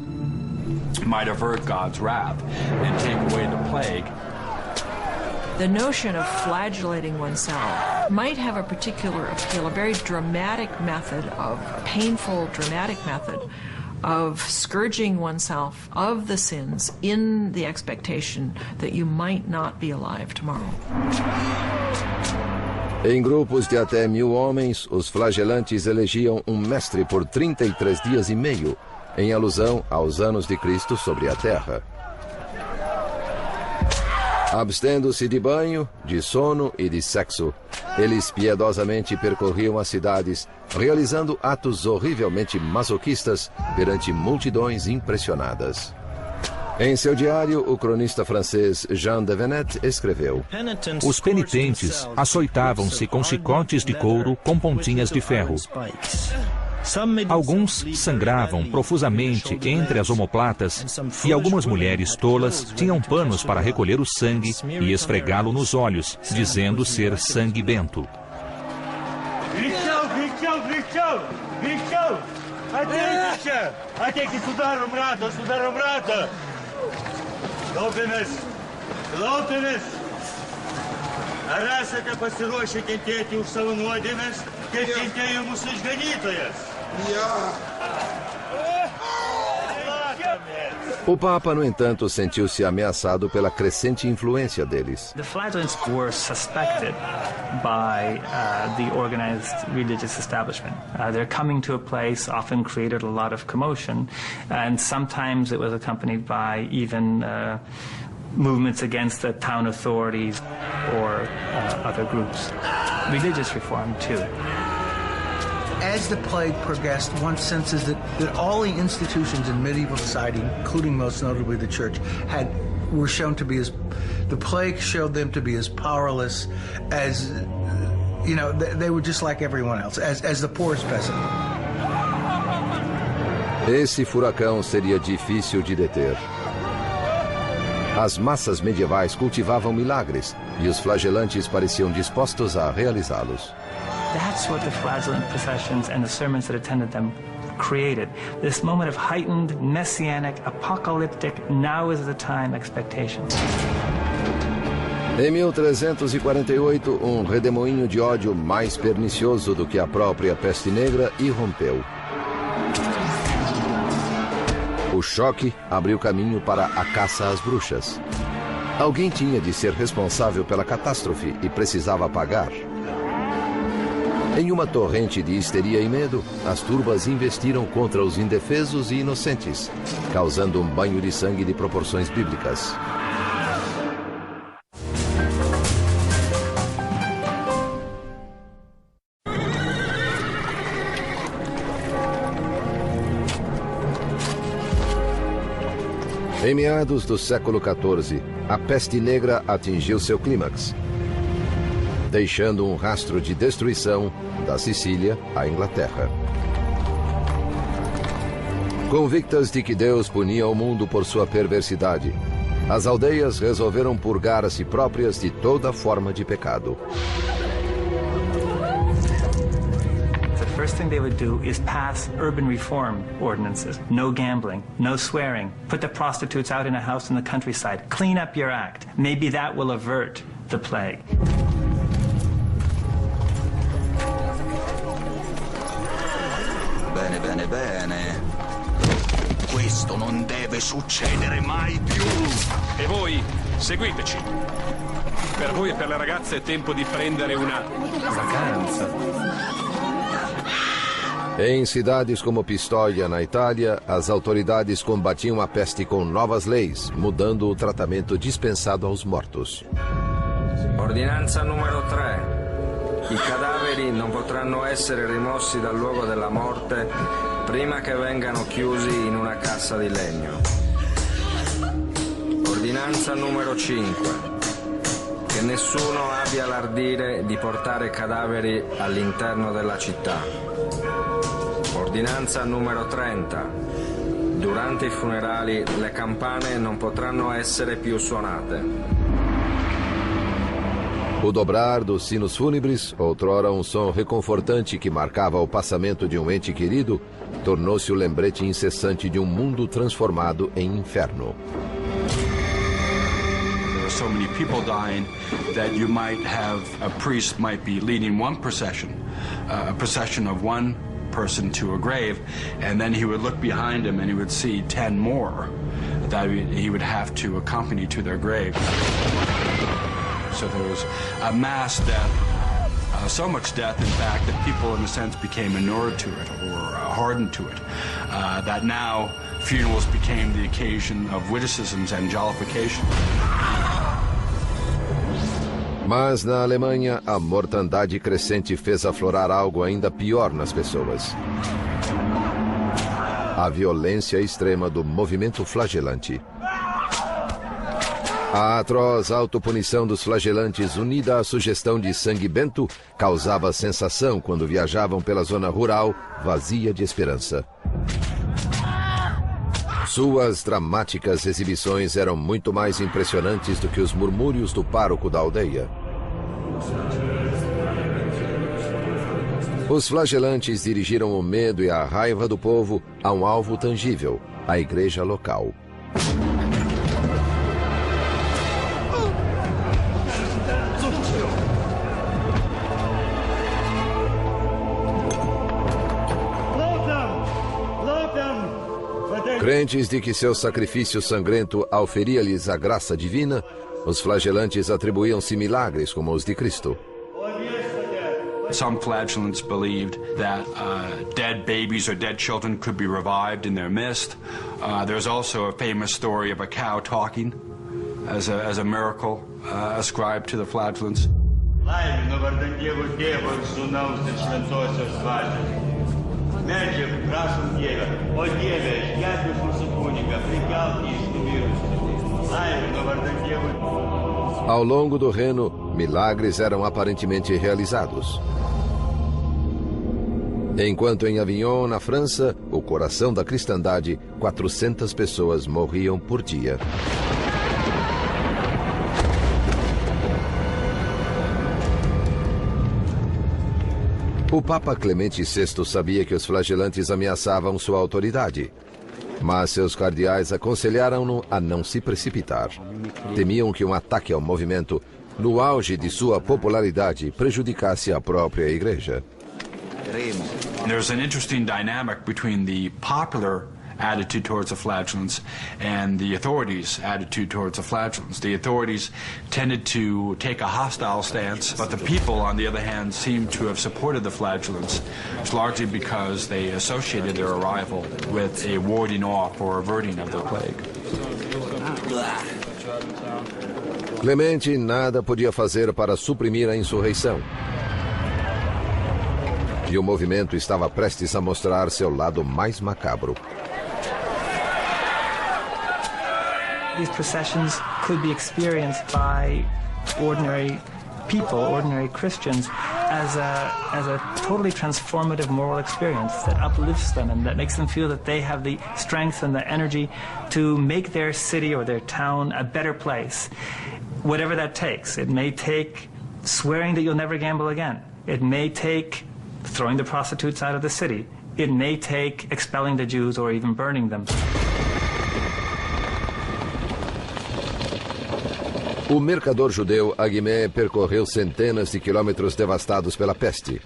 might avert God's wrath and take away the plague. The notion of flagellating oneself might have a particular appeal, a very dramatic method of, painful, dramatic method of scourging oneself of the sins in the expectation that you might not be alive tomorrow. Em grupos de até 1000 homens, os flagelantes elegiam um mestre por 33 dias e meio, em alusão aos anos de Cristo sobre a terra. Abstendo-se de banho, de sono e de sexo, eles piedosamente percorriam as cidades, realizando atos horrivelmente masoquistas perante multidões impressionadas. Em seu diário, o cronista francês Jean de Venette escreveu: Os penitentes açoitavam-se com chicotes de couro com pontinhas de ferro. Alguns sangravam profusamente entre as omoplatas e algumas mulheres tolas tinham panos para recolher o sangue e esfregá-lo nos olhos, dizendo ser sangue bento. O Papa, no entanto, sentiu-se ameaçado pela crescente influência deles. The flagellants were suspected by the organized religious establishment. Their coming to a place often created a lot of commotion, and sometimes it was accompanied by even movements against the town authorities or other groups. Religious reform, too. As the plague progressed, one senses that all the institutions in medieval society, including most notably the church, were shown to be the plague showed them to be as powerless as, you know, they were just like everyone else, as the poorest peasant. Esse furacão seria difícil de deter. As massas medievais cultivavam milagres e os flagelantes pareciam dispostos a realizá-los. That's what the flagellant processions and the sermons that attended them created. This moment of heightened, messianic, apocalyptic, now is the time expectation. Em 1348, um redemoinho de ódio mais pernicioso do que a própria peste negra irrompeu. O choque abriu caminho para a caça às bruxas. Alguém tinha de ser responsável pela catástrofe e precisava pagar. Em uma torrente de histeria e medo, as turbas investiram contra os indefesos e inocentes, causando um banho de sangue de proporções bíblicas. Em meados do século XIV, a peste negra atingiu seu clímax, deixando um rastro de destruição da Sicília à Inglaterra. Convictas de que Deus punia o mundo por sua perversidade, as aldeias resolveram purgar a si próprias de toda forma de pecado. The first thing they would do is pass urban reform ordinances. No gambling, no swearing. Put the prostitutes out in a house in the countryside. Clean up your act. Maybe that will avert the plague. Bene, bene, bene. Questo non deve succedere mai più. E voi, seguiteci. Per voi e per le ragazze è tempo di prendere una vacanza. Em cidades como Pistoia, na Itália, as autoridades combatiam a peste com novas leis, mudando o tratamento dispensado aos mortos. Ordinanza numero 3. I cadaveri non potranno essere rimossi dal luogo della morte prima che vengano chiusi in una cassa di legno. Ordinanza numero 5. Che nessuno abbia l'ardire di portare cadaveri all'interno della città. Ordinanza numero 30. Durante i funerali le campane non potranno essere più suonate. O dobrar dos sinos fúnebres, outrora um som reconfortante que marcava o passamento de um ente querido, tornou-se o lembrete incessante de um mundo transformado em inferno. There are so many people dying that you might have a priest might be leading one procession, a procession of one person to a grave, and then he would look behind him and he would see 10 more that he would have to accompany to their grave. So there was a mass death, so much death, in fact, that people, in a sense, became inured to it or hardened to it, that now funerals became the occasion of witticisms and jollification. Mas na Alemanha, a mortandade crescente fez aflorar algo ainda pior nas pessoas. A violência extrema do movimento flagelante. A atroz autopunição dos flagelantes, unida à sugestão de sangue bento, causava sensação quando viajavam pela zona rural, vazia de esperança. Suas dramáticas exibições eram muito mais impressionantes do que os murmúrios do pároco da aldeia. Os flagelantes dirigiram o medo e a raiva do povo a um alvo tangível, a igreja local. Crentes de que seu sacrifício sangrento auferia-lhes a graça divina, os flagelantes atribuíam-se milagres como os de Cristo. Some flagellants believed that dead babies or dead children could be revived in their midst. There's also a famous story of a cow talking as a miracle ascribed to the flagellants. Ao longo do Reno, milagres eram aparentemente realizados. Enquanto em Avignon, na França, o coração da cristandade, 400 pessoas morriam por dia. O Papa Clemente VI sabia que os flagelantes ameaçavam sua autoridade, mas seus cardeais aconselharam-no a não se precipitar. Temiam que um ataque ao movimento, no auge de sua popularidade, prejudicasse a própria igreja. There's an interesting dynamic between the popular attitude towards the flagellants and the authorities' attitude towards the flagellants. The authorities tended to take a hostile stance, but the people, on the other hand, seemed to have supported the flagellants, largely because they associated their arrival with a warding off or averting of the plague. Clemente nada podia fazer para suprimir a insurreição. E o movimento estava prestes a mostrar seu lado mais macabro. These processions could be experienced by ordinary people, ordinary Christians, as a totally transformative moral experience that uplifts them and that makes them feel that they have the strength and the energy to make their city or their town a better place. Whatever that takes. It may take swearing that you'll never gamble again. It may take throwing the prostitutes out of the city. It may take expelling the Jews or even burning them. O mercador judeu Aguimé percorreu centenas de quilômetros devastados pela peste.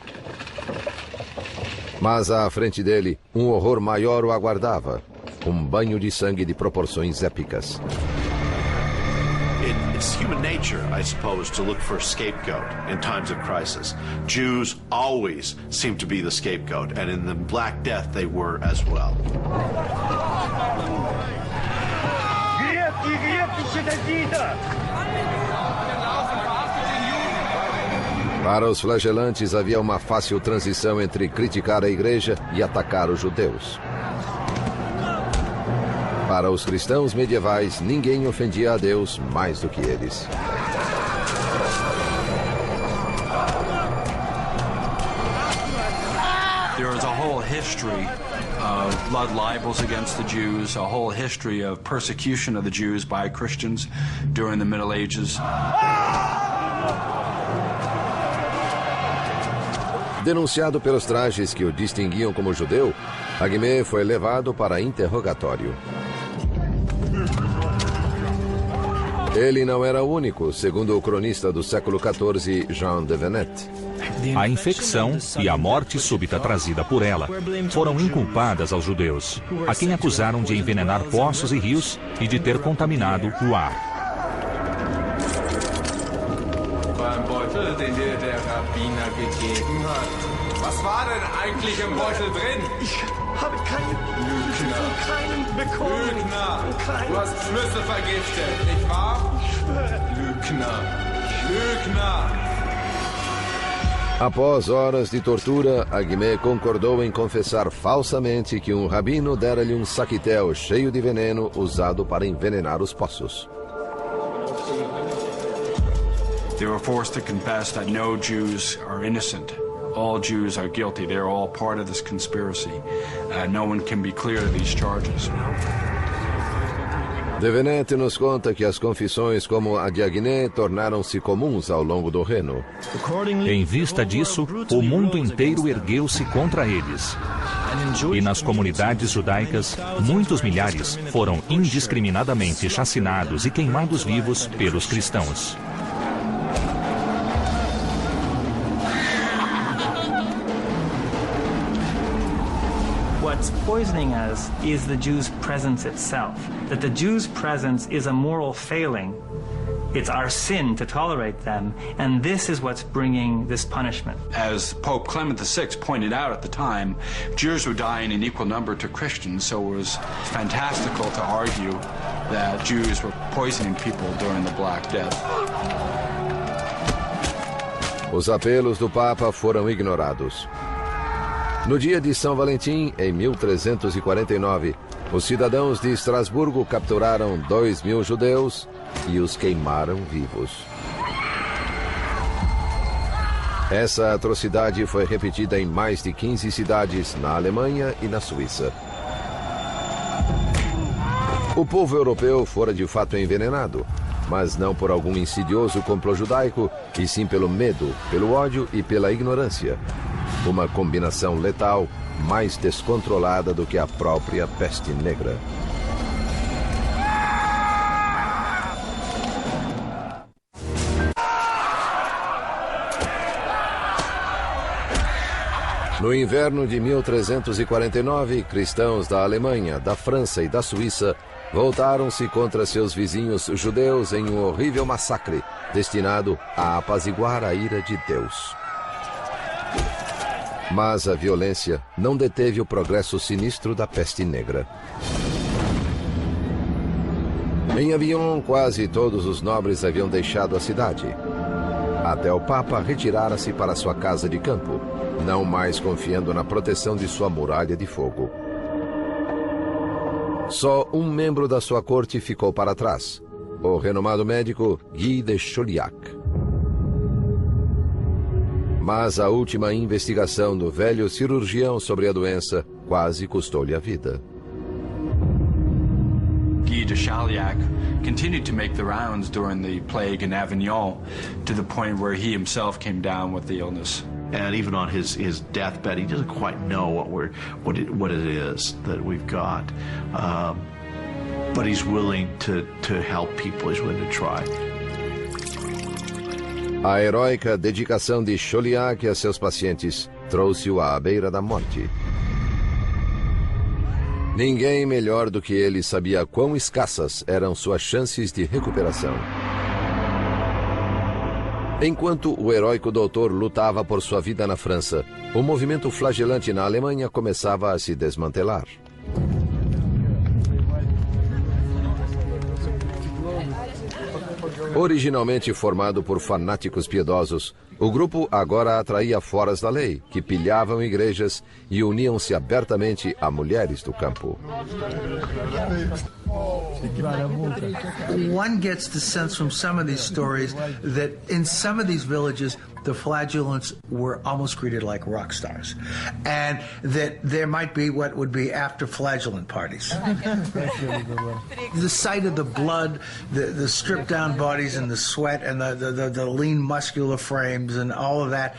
Mas à frente dele, um horror maior o aguardava. Um banho de sangue de proporções épicas. It's human nature, I suppose, to look for a scapegoat in times of crisis. Jews always seem to be the scapegoat, and in the Black Death they were as well. Para os flagelantes havia uma fácil transição entre criticar a igreja e atacar os judeus. Para os cristãos medievais, ninguém ofendia a Deus mais do que eles. There is a whole history of blood libels against the Jews, a whole history of persecution of the Jews by Christians during the Middle Ages. Denunciado pelos trajes que o distinguiam como judeu, Aguimé foi levado para interrogatório. Ele não era o único, segundo o cronista do século XIV, Jean de Venette. A infecção e a morte súbita trazida por ela foram inculpadas aos judeus, a quem acusaram de envenenar poços e rios e de ter contaminado o ar. Was war denn eigentlich im Beutel drin? Ich habe keinen bekommen. Lügner, du hast Flüsse vergiftet, nicht wahr? Ich schwöre. Lügner. Após horas de tortura, Aguimé concordou em confessar falsamente que um rabino dera-lhe um saquitel cheio de veneno usado para envenenar os poços. They were forced to confess that no Jews are innocent. All Jews are guilty. They're all part of this conspiracy. No one can be clear of these charges. De Venette nos conta que as confissões como a de Aguimé tornaram-se comuns ao longo do Reno. Em vista disso, o mundo inteiro ergueu-se contra eles. E nas comunidades judaicas, muitos milhares foram indiscriminadamente chacinados e queimados vivos pelos cristãos. What's poisoning us is the Jews' presence itself. That the Jews' presence is a moral failing. It's our sin to tolerate them, and this is what's bringing this punishment. As Pope Clement VI pointed out at the time, Jews were dying in equal number to Christians, so it was fantastical to argue that Jews were poisoning people during the Black Death. Os apelos do Papa foram ignorados. No dia de São Valentim, em 1349, os cidadãos de Estrasburgo capturaram 2.000 judeus e os queimaram vivos. Essa atrocidade foi repetida em mais de 15 cidades na Alemanha e na Suíça. O povo europeu fora de fato envenenado, mas não por algum insidioso complô judaico, e sim pelo medo, pelo ódio e pela ignorância. Uma combinação letal mais descontrolada do que a própria peste negra. No inverno de 1349, cristãos da Alemanha, da França e da Suíça voltaram-se contra seus vizinhos judeus em um horrível massacre destinado a apaziguar a ira de Deus. Mas a violência não deteve o progresso sinistro da peste negra. Em Avignon, quase todos os nobres haviam deixado a cidade. Até o Papa retirara-se para sua casa de campo, não mais confiando na proteção de sua muralha de fogo. Só um membro da sua corte ficou para trás, o renomado médico Guy de Chauliac. Mas a última investigação do velho cirurgião sobre a doença quase custou-lhe a vida. Guy de Chauliac continued to make the rounds during the plague in Avignon, to the point where he himself came down with the illness. And even on his deathbed, he doesn't quite know what it is that we've got, but he's willing to help people. He's willing to try. A heróica dedicação de Chauliac a seus pacientes trouxe-o à beira da morte. Ninguém melhor do que ele sabia quão escassas eram suas chances de recuperação. Enquanto o heróico doutor lutava por sua vida na França, o movimento flagelante na Alemanha começava a se desmantelar. Originalmente formado por fanáticos piedosos, o grupo agora atraía foras da lei, que pilhavam igrejas e uniam-se abertamente a mulheres do campo. One gets the sense from some of these stories that in some of these villages, the flagellants were almost treated like rock stars, and that there might be what would be after flagellant parties. The sight of the blood, the stripped down bodies and the sweat and the lean muscular frames and all of that,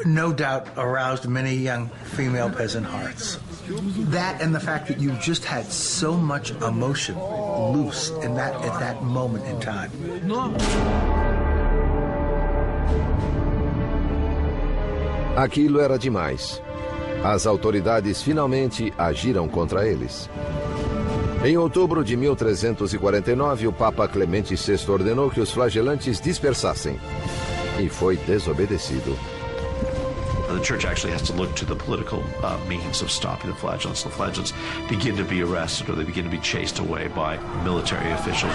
no doubt aroused many young female peasant hearts. That and the fact that you just had so much emotion loose in at that moment in time. Aquilo era demais. As autoridades finalmente agiram contra eles. Em outubro de 1349, o Papa Clemente VI ordenou que os flagelantes dispersassem. E foi desobedecido. The church actually has to look to the political means of stopping the flagellants. The flagellants begin to be arrested or they begin to be chased away by military officials.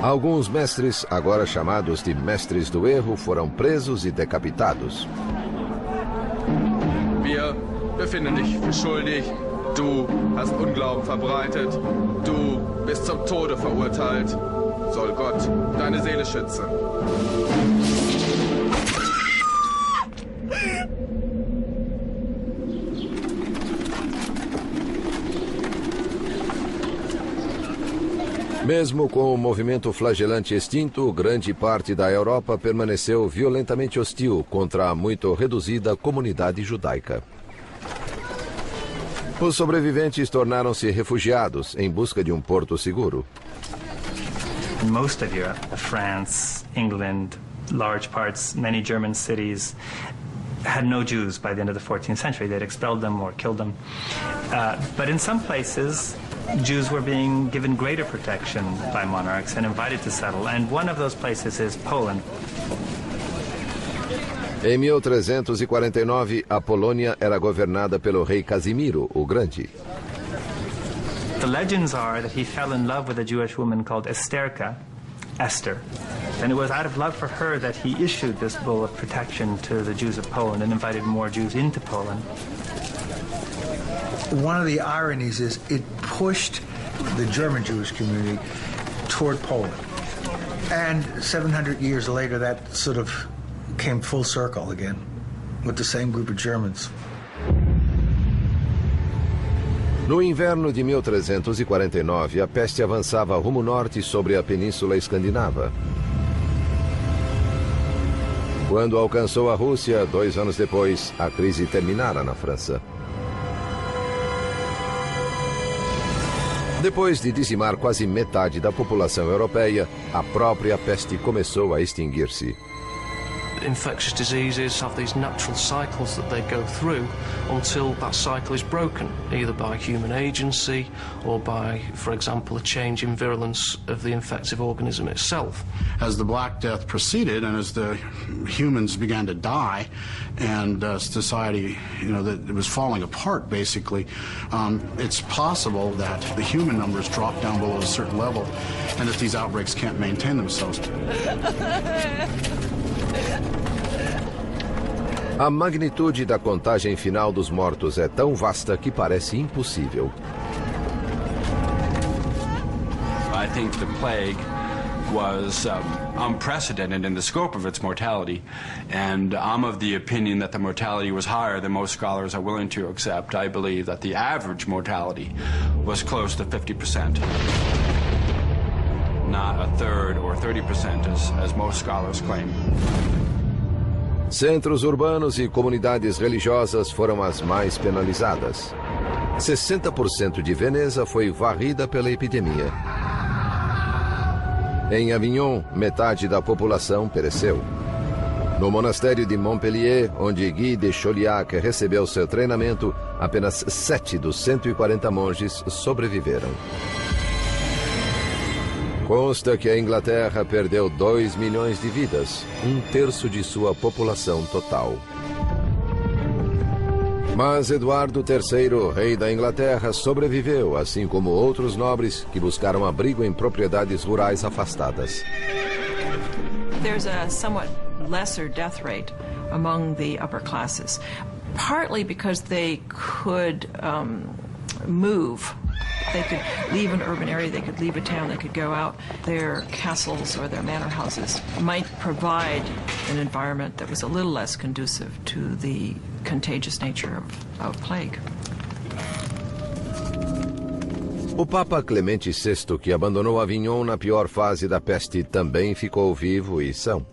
Alguns mestres, agora chamados de mestres do erro, foram presos e decapitados. Wir befinden dich für schuldig. Du hast Unglauben verbreitet. Du bist zum Tode verurteilt. Soll Gott deine Seele schützen. Mesmo com o movimento flagelante extinto, grande parte da Europa permaneceu violentamente hostil contra a muito reduzida comunidade judaica. Os sobreviventes tornaram-se refugiados em busca de um porto seguro. In most of Europe, France, England, large parts, many German cities had no Jews by the end of the 14th century. They'd expelled them or killed them. But in some places, Jews were being given greater protection by monarchs and invited to settle, and one of those places is Poland. Em 1349, a Polônia era governada pelo rei Casimiro, o Grande. The legends are that he fell in love with a Jewish woman called Esther, and it was out of love for her that he issued this bull of protection to the Jews of Poland and invited more Jews into Poland. One of the ironies is it pushed the German Jewish community toward Poland. And 700 years later, that sort of came full circle again with the same group of Germans. No inverno de 1349, a peste avançava rumo norte sobre a Península Escandinava. Quando alcançou a Rússia, 2 anos depois, a crise terminara na França. Depois de dizimar quase metade da população europeia, a própria peste começou a extinguir-se. Infectious diseases have these natural cycles that they go through until that cycle is broken, either by human agency or by, for example, a change in virulence of the infective organism itself. As the Black Death proceeded and as the humans began to die and society, that it was falling apart basically, it's possible that the human numbers drop down below a certain level and that these outbreaks can't maintain themselves. A magnitude da contagem final dos mortos é tão vasta que parece impossível. I think the plague was unprecedented in the scope of its mortality, and I'm of the opinion that the mortality was higher than most scholars are willing to accept. I believe that the average mortality was close to 50%. Not a third or 30% as most scholars claim. Centros urbanos e comunidades religiosas foram as mais penalizadas. 60% de Veneza foi varrida pela epidemia. Em Avignon, metade da população pereceu. No monastério de Montpellier, onde Guy de Chauliac recebeu seu treinamento, apenas 7 dos 140 monges sobreviveram. Consta que a Inglaterra perdeu 2 milhões de vidas, 1/3 de sua população total. Mas Eduardo III, rei da Inglaterra, sobreviveu, assim como outros nobres que buscaram abrigo em propriedades rurais afastadas. There's a somewhat lesser death rate among the upper classes, partly because they could move. They could leave an urban area, they could leave a town, they could go out. Their castles or their manor houses might provide an environment that was a little less conducive to the contagious nature of plague. O Papa Clemente VI, que abandonou Avignon na pior fase da peste, também ficou vivo e são.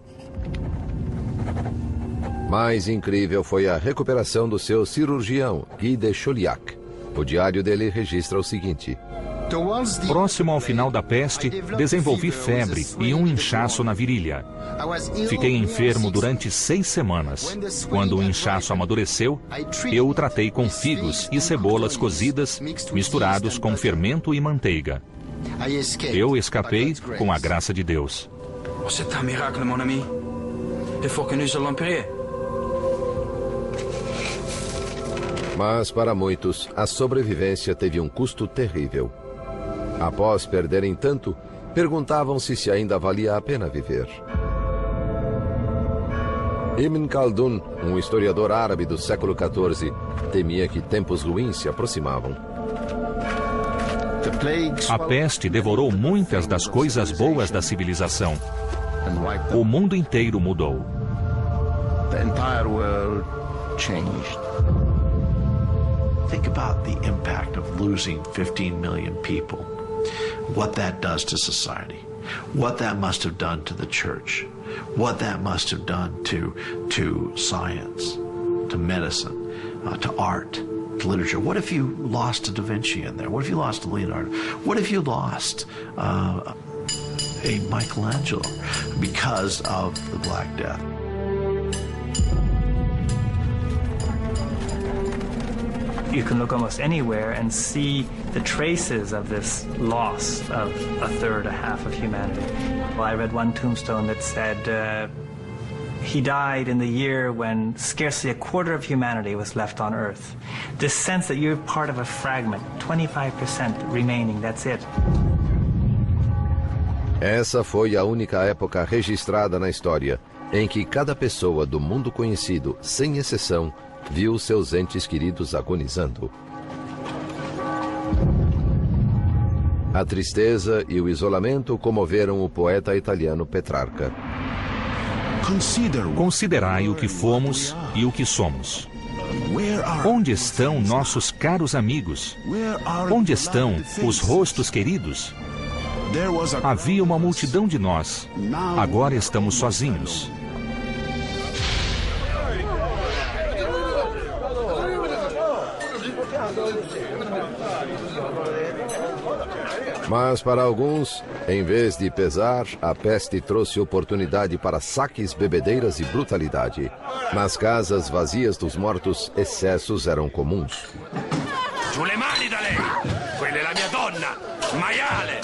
Mais incrível foi a recuperação do seu cirurgião, Guy de Chauliac. O diário dele registra o seguinte: próximo ao final da peste, desenvolvi febre e um inchaço na virilha. Fiquei enfermo durante 6 semanas. Quando o inchaço amadureceu, eu o tratei com figos e cebolas cozidas, misturados com fermento e manteiga. Eu escapei com a graça de Deus. C'est un miracle, mon ami. Il faut que nous allons prier. Mas para muitos, a sobrevivência teve um custo terrível. Após perderem tanto, perguntavam-se se ainda valia a pena viver. Ibn Khaldun, um historiador árabe do século XIV, temia que tempos ruins se aproximavam. A peste devorou muitas das coisas boas da civilização. O mundo inteiro mudou. The entire world changed. Think about the impact of losing 15 million people. What that does to society. What that must have done to the church. What that must have done to science, to medicine, to art, to literature. What if you lost a Da Vinci in there? What if you lost a Leonardo? What if you lost a Michelangelo because of the Black Death? You can look almost anywhere and see the traces of this loss of a third, a half of humanity. Well, I read one tombstone that said he died in the year when scarcely a quarter of humanity was left on Earth. This sense that you're part of a fragment, 25% remaining, that's it. Essa foi a única época registrada na história em que cada pessoa do mundo conhecido, sem exceção, viu seus entes queridos agonizando. A tristeza e o isolamento comoveram o poeta italiano Petrarca. Considerai o que fomos e o que somos. Onde estão nossos caros amigos? Onde estão os rostos queridos? Havia uma multidão de nós. Agora estamos sozinhos. Mas para alguns, em vez de pesar, a peste trouxe oportunidade para saques, bebedeiras e brutalidade. Nas casas vazias dos mortos, excessos eram comuns. Giù le mani da lei! Quella è la mia donna! Maiale!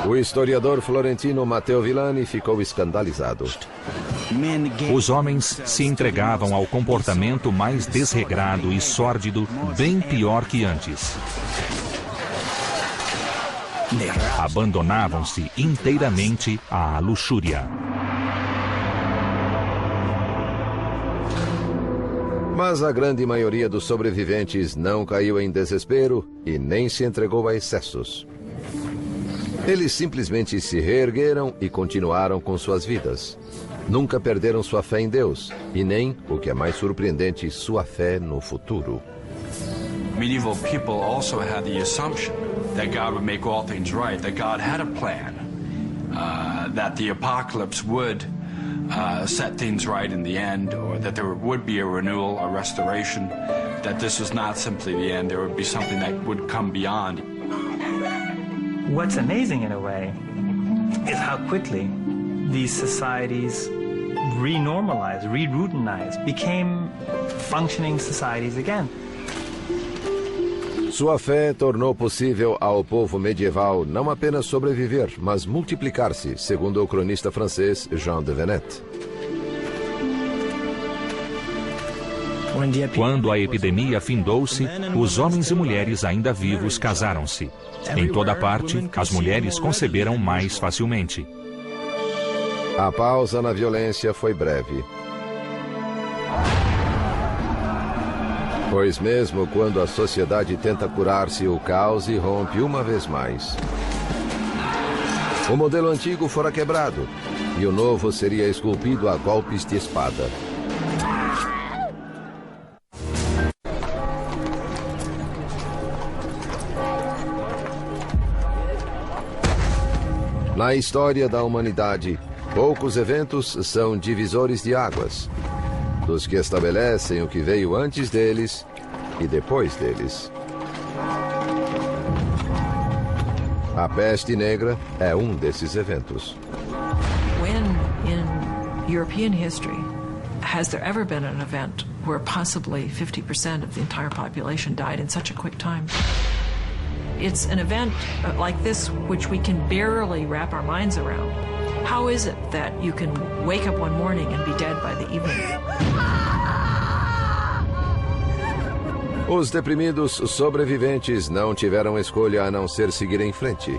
O historiador florentino Matteo Villani ficou escandalizado. Os homens se entregavam ao comportamento mais desregrado e sórdido, bem pior que antes. Abandonavam-se inteiramente à luxúria. Mas a grande maioria dos sobreviventes não caiu em desespero e nem se entregou a excessos. Eles simplesmente se reergueram e continuaram com suas vidas. Nunca perderam sua fé em Deus e nem, o que é mais surpreendente, sua fé no futuro. Medieval people also had the assumption that God would make all things right, that God had a plan, that the apocalypse would set things right in the end, or that there would be a renewal, a restoration, that this was not simply the end, there would be something that would come beyond. What's amazing in a way is how quickly these societies renormalized, re-routinized, became functioning societies again. Sua fé tornou possível ao povo medieval não apenas sobreviver, mas multiplicar-se, segundo o cronista francês Jean de Venette. Quando a epidemia findou-se, os homens e mulheres ainda vivos casaram-se. Em toda parte, as mulheres conceberam mais facilmente. A pausa na violência foi breve. Pois mesmo quando a sociedade tenta curar-se, o caos irrompe uma vez mais. O modelo antigo fora quebrado e o novo seria esculpido a golpes de espada. Na história da humanidade, poucos eventos são divisores de águas, dos que estabelecem o que veio antes deles e depois deles. A peste negra é um desses eventos. When in European history has there ever been an event where possibly 50% of the entire population died in such a quick time? It's an event like this which we can barely wrap our minds around. How is it that you can wake up one morning and be dead by the evening? Os deprimidos sobreviventes não tiveram escolha a não ser seguir em frente,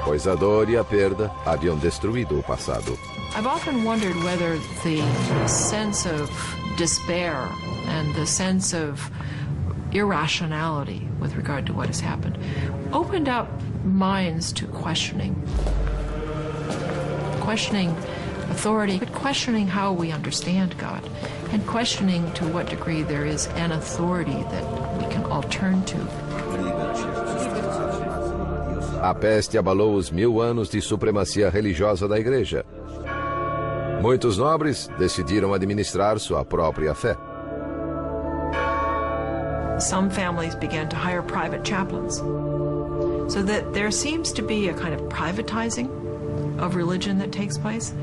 pois a dor e a perda haviam destruído o passado. I've often wondered whether the sense of despair and the sense of irrationality with regard to what has happened opened up minds to questioning authority, but questioning how we understand God, and questioning to what degree there is an authority that we can all turn to. A peste abalou os 1000 anos de supremacia religiosa da Igreja. Muitos nobres decidiram administrar sua própria fé. Some families began to hire private chaplains, so that there seems to be a kind of privatizing of religion that takes place.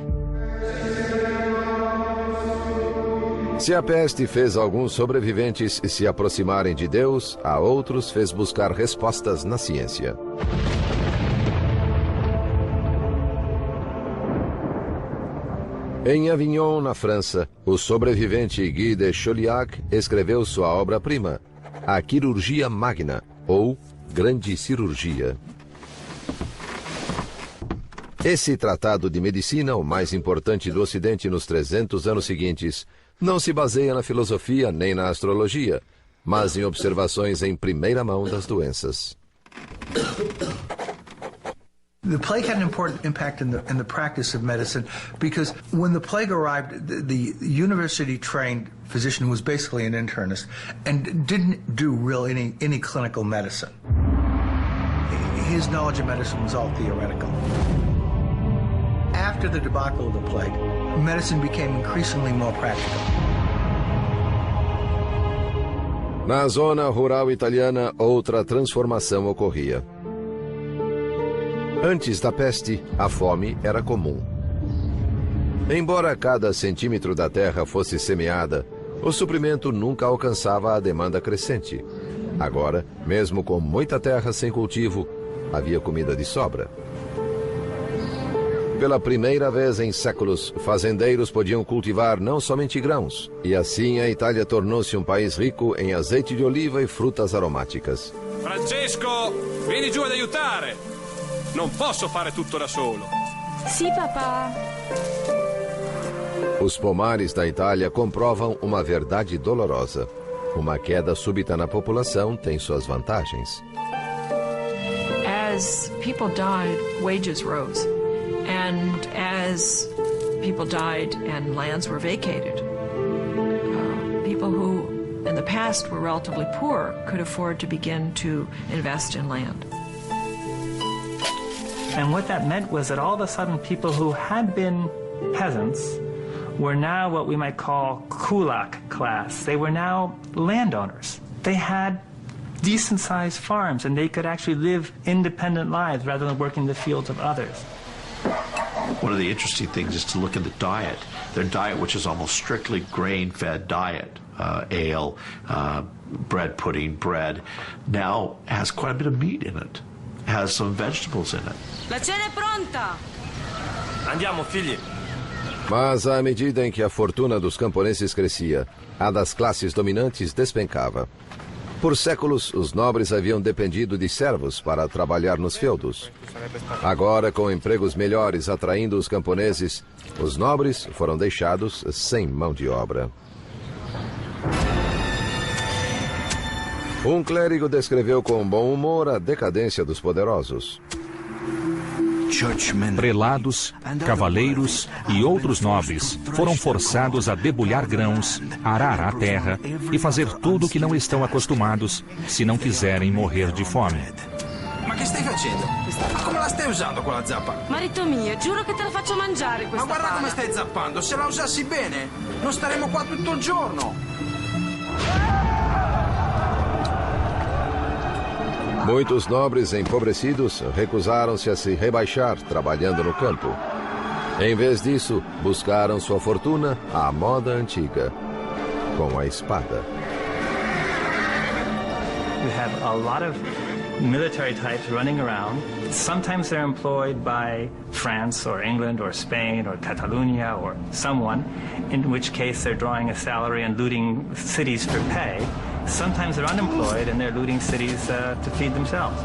Se a peste fez alguns sobreviventes se aproximarem de Deus, a outros fez buscar respostas na ciência. Em Avignon, na França, o sobrevivente Guy de Chauliac escreveu sua obra-prima, A Quirurgia Magna, ou Grande Cirurgia. Esse tratado de medicina, o mais importante do Ocidente nos 300 anos seguintes, não se baseia na filosofia nem na astrologia, mas em observações em primeira mão das doenças. The plague had an important impact in the practice of medicine because when the plague arrived, the university-trained physician was basically an internist and didn't do any clinical medicine. his knowledge of medicine was all theoretical. After the debacle of the plague, medicine became increasingly more practical. Na zona rural italiana, outra transformação ocorria. Antes da peste, a fome era comum. Embora cada centímetro da terra fosse semeada, o suprimento nunca alcançava a demanda crescente. Agora, mesmo com muita terra sem cultivo, havia comida de sobra. Pela primeira vez em séculos, fazendeiros podiam cultivar não somente grãos, e assim a Itália tornou-se um país rico em azeite de oliva e frutas aromáticas. Francesco, vieni giù ad aiutare! Non posso fare tutto da solo. Sì, papà. Os pomares da Itália comprovam uma verdade dolorosa. Uma queda súbita na população tem suas vantagens. As people died, wages rose. And as people died and lands were vacated, people who in the past were relatively poor could afford to begin to invest in land. And what that meant was that all of a sudden people who had been peasants were now what we might call kulak class. They were now landowners. They had decent-sized farms, and they could actually live independent lives rather than working the fields of others. One of the interesting things is to look at the diet. Their diet, which is almost strictly grain-fed diet, ale, bread pudding, bread, now has quite a bit of meat in it, has some vegetables in it. La cena è pronta! Andiamo, figli. Mas à medida em que a fortuna dos camponeses crescia, a das classes dominantes despencava. Por séculos, os nobres haviam dependido de servos para trabalhar nos feudos. Agora, com empregos melhores atraindo os camponeses, os nobres foram deixados sem mão de obra. Um clérigo descreveu com bom humor a decadência dos poderosos. Prelados, cavaleiros e outros nobres foram forçados a debulhar grãos, arar a terra e fazer tudo o que não estão acostumados se não quiserem morrer de fome. Ma che stai facendo? Come la stai usando quella zappa? Marito mio, giuro che te la faccio mangiare questa Ma guarda pala. come stai zappando, se la usassi bene non staremo qua tutto il giorno. Muitos nobres empobrecidos recusaram-se a se rebaixar trabalhando no campo. Em vez disso, buscaram sua fortuna à moda antiga, com a espada. We have a lot of military types running around. Sometimes they're employed by France or England or Spain or Catalonia or someone, in which case they're drawing a salary and looting cities for pay. Sometimes they're unemployed and they're looting cities to feed themselves.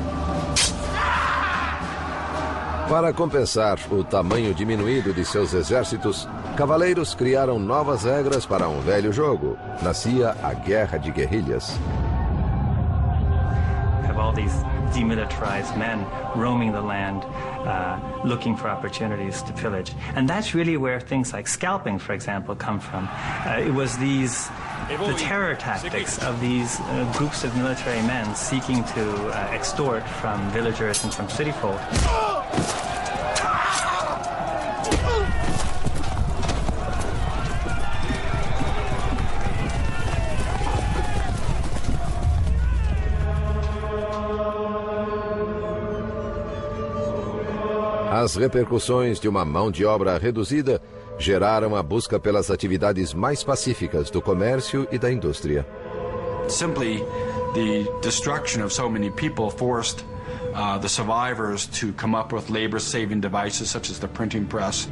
Para compensar o tamanho diminuído de seus exércitos, cavaleiros criaram novas regras para um velho jogo. Nascia a Guerra de Guerrilhas. Have all these demilitarized men roaming the land, looking for opportunities to pillage. And that's really where things like scalping, for example, come from. It was the terror tactics of these groups of military men seeking to extort from villagers and from city folk. As repercussões de uma mão de obra reduzida geraram a busca pelas atividades mais pacíficas do comércio e da indústria. Simply, the destruction of so many people forced the survivors to come up with labor-saving devices such as the printing press.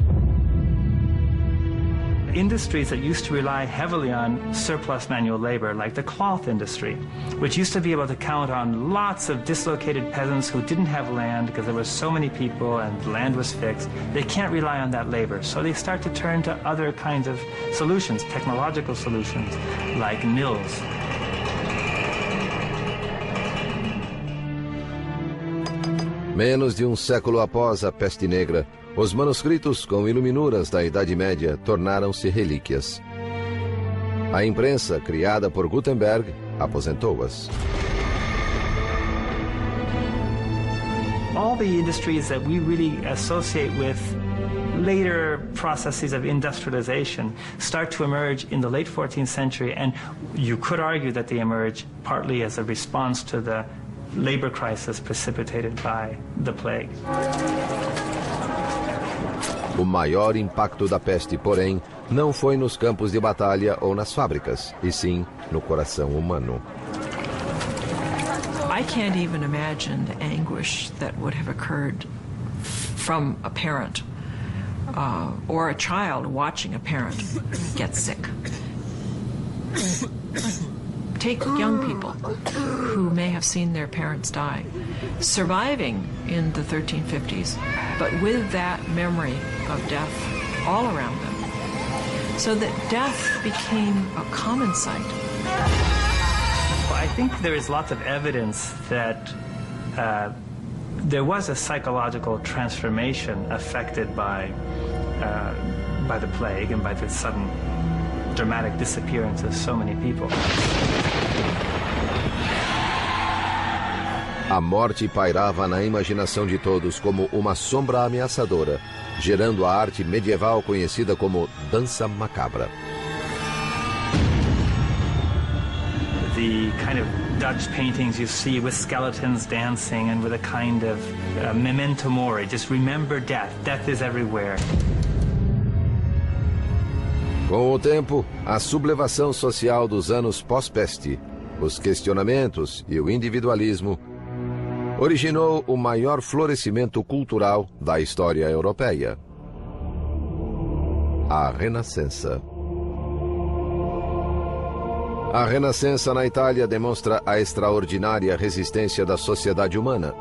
Industries that used to rely heavily on surplus manual labor, like the cloth industry, which used to be able to count on lots of dislocated peasants who didn't have land because there were so many people and the land was fixed, they can't rely on that labor. So they start to turn to other kinds of solutions, technological solutions, like mills. Menos de um século após a peste negra, os manuscritos com iluminuras da Idade Média tornaram-se relíquias. A imprensa, criada por Gutenberg, aposentou-as. all the industries that we really associate with later processes of industrialization start to emerge in the late 14th century, and you could argue that they emerge partly as a response to the labor crisis precipitated by the plague. O maior impacto da peste, porém, não foi nos campos de batalha ou nas fábricas, e sim no coração humano. I can't even imagine the anguish that would have occurred from a parent or a child watching a parent get sick. Take young people who may have seen their parents die, surviving in the 1350s, but with that memory of death all around them, so that death became a common sight. I think there is lots of evidence that there was a psychological transformation affected by the plague and by the sudden dramatic disappearance of so many people. A morte pairava na imaginação de todos como uma sombra ameaçadora, gerando a arte medieval conhecida como dança macabra. The kind of Dutch paintings you see with skeletons dancing and with a kind of memento mori, just remember death. Death is everywhere. Com o tempo, a sublevação social dos anos pós-peste, os questionamentos e o individualismo originou o maior florescimento cultural da história europeia. A Renascença. A Renascença na Itália demonstra a extraordinária resistência da sociedade humana,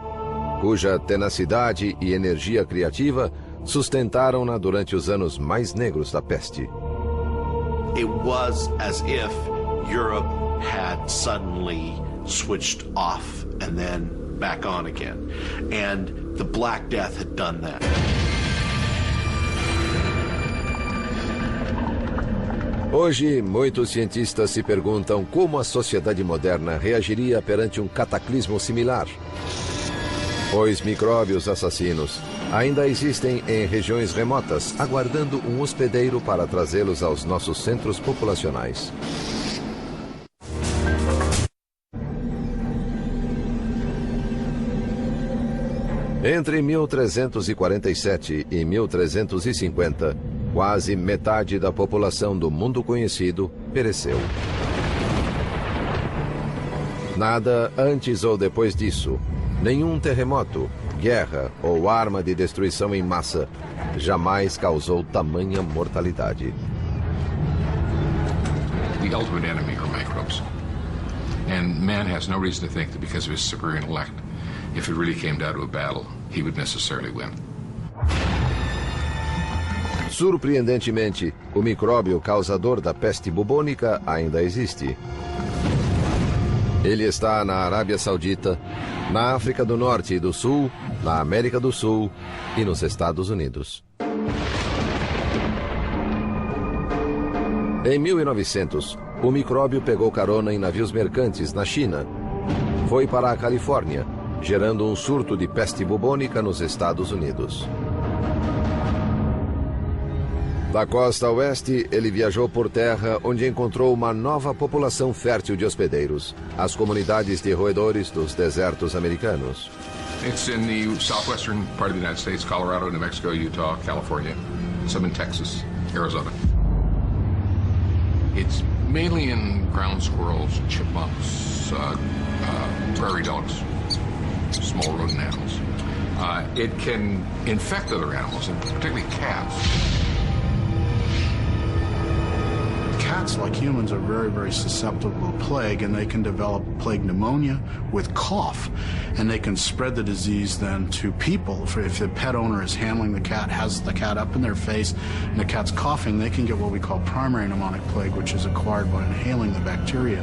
cuja tenacidade e energia criativa sustentaram-na durante os anos mais negros da peste. It was as if Europe had suddenly switched off and then back on again. And the Black Death had done that. Hoje, muitos cientistas se perguntam como a sociedade moderna reagiria perante um cataclismo similar. Pois micróbios assassinos ainda existem em regiões remotas, aguardando um hospedeiro para trazê-los aos nossos centros populacionais. Entre 1347 e 1350, quase metade da população do mundo conhecido pereceu. Nada antes ou depois disso, nenhum terremoto, guerra ou arma de destruição em massa jamais causou tamanha mortalidade. The ultimate enemy are microbes. And man has no reason to think that because of his superior intellect, if it really came down to a battle, he would necessarily win. Surpreendentemente, o micróbio causador da peste bubônica ainda existe. Ele está na Arábia Saudita, na África do Norte e do Sul, na América do Sul e nos Estados Unidos. Em 1900, o micróbio pegou carona em navios mercantes na China. Foi para a Califórnia, gerando um surto de peste bubônica nos Estados Unidos. Da costa oeste, ele viajou por terra, onde encontrou uma nova população fértil de hospedeiros, as comunidades de roedores dos desertos americanos. It's in the southwestern part of the United States, Colorado, New Mexico, Utah, California, some in Texas, Arizona. It's mainly in ground squirrels, chipmunks, prairie dogs, small rodent animals. It can infect other animals, and particularly cats. Cats, like humans, are very, very susceptible to plague, and they can develop plague pneumonia with cough, and they can spread the disease then to people. If the pet owner is handling the cat, has the cat up in their face, and the cat's coughing, they can get what we call primary pneumonic plague, which is acquired by inhaling the bacteria.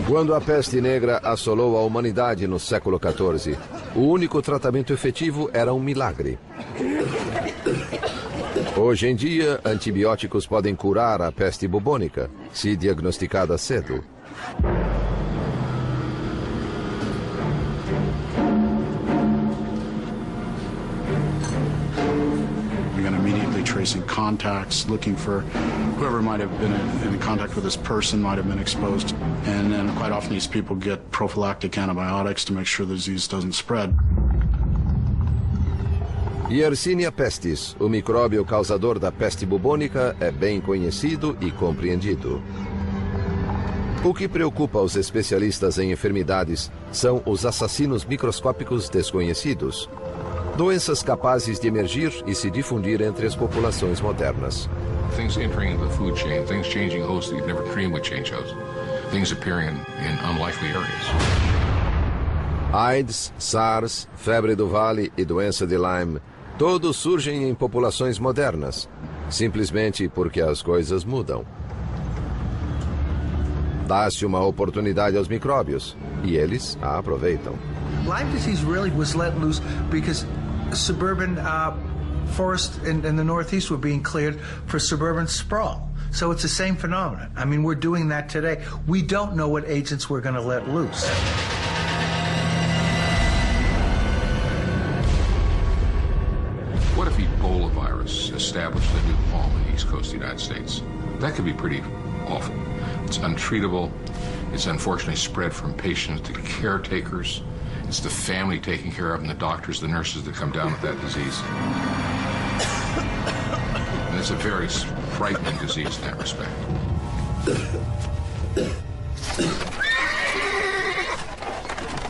Quando a peste negra assolou a humanidade no século XIV, o único tratamento efetivo era um milagre. Hoje em dia, antibióticos podem curar a peste bubônica, se diagnosticada cedo. Immediately tracing contacts, looking for whoever might have been in contact with this person might have been exposed. And then quite often these people get prophylactic antibiotics to make sure the disease doesn't spread. Yersinia pestis, o micróbio causador da peste bubônica, é bem conhecido e compreendido. O que preocupa os especialistas em enfermidades são os assassinos microscópicos desconhecidos. Doenças capazes de emergir e se difundir entre as populações modernas. Things entering the food chain, things changing hosts that you'd never dream would change hosts. Things appearing in unlikely areas. AIDS, SARS, febre do Vale e doença de Lyme, todos surgem em populações modernas, simplesmente porque as coisas mudam. Dá-se uma oportunidade aos micróbios e eles a aproveitam. Lyme disease really was let loose because suburban forests in the Northeast were being cleared for suburban sprawl. So it's the same phenomenon. I mean, we're doing that today. We don't know what agents we're going to let loose. What if Ebola virus established a new home in the East Coast of the United States? That could be pretty awful. It's untreatable. It's unfortunately spread from patients to caretakers. It's the family taking care of them, the doctors, the nurses that come down with that disease. And it's a very frightening disease in that respect.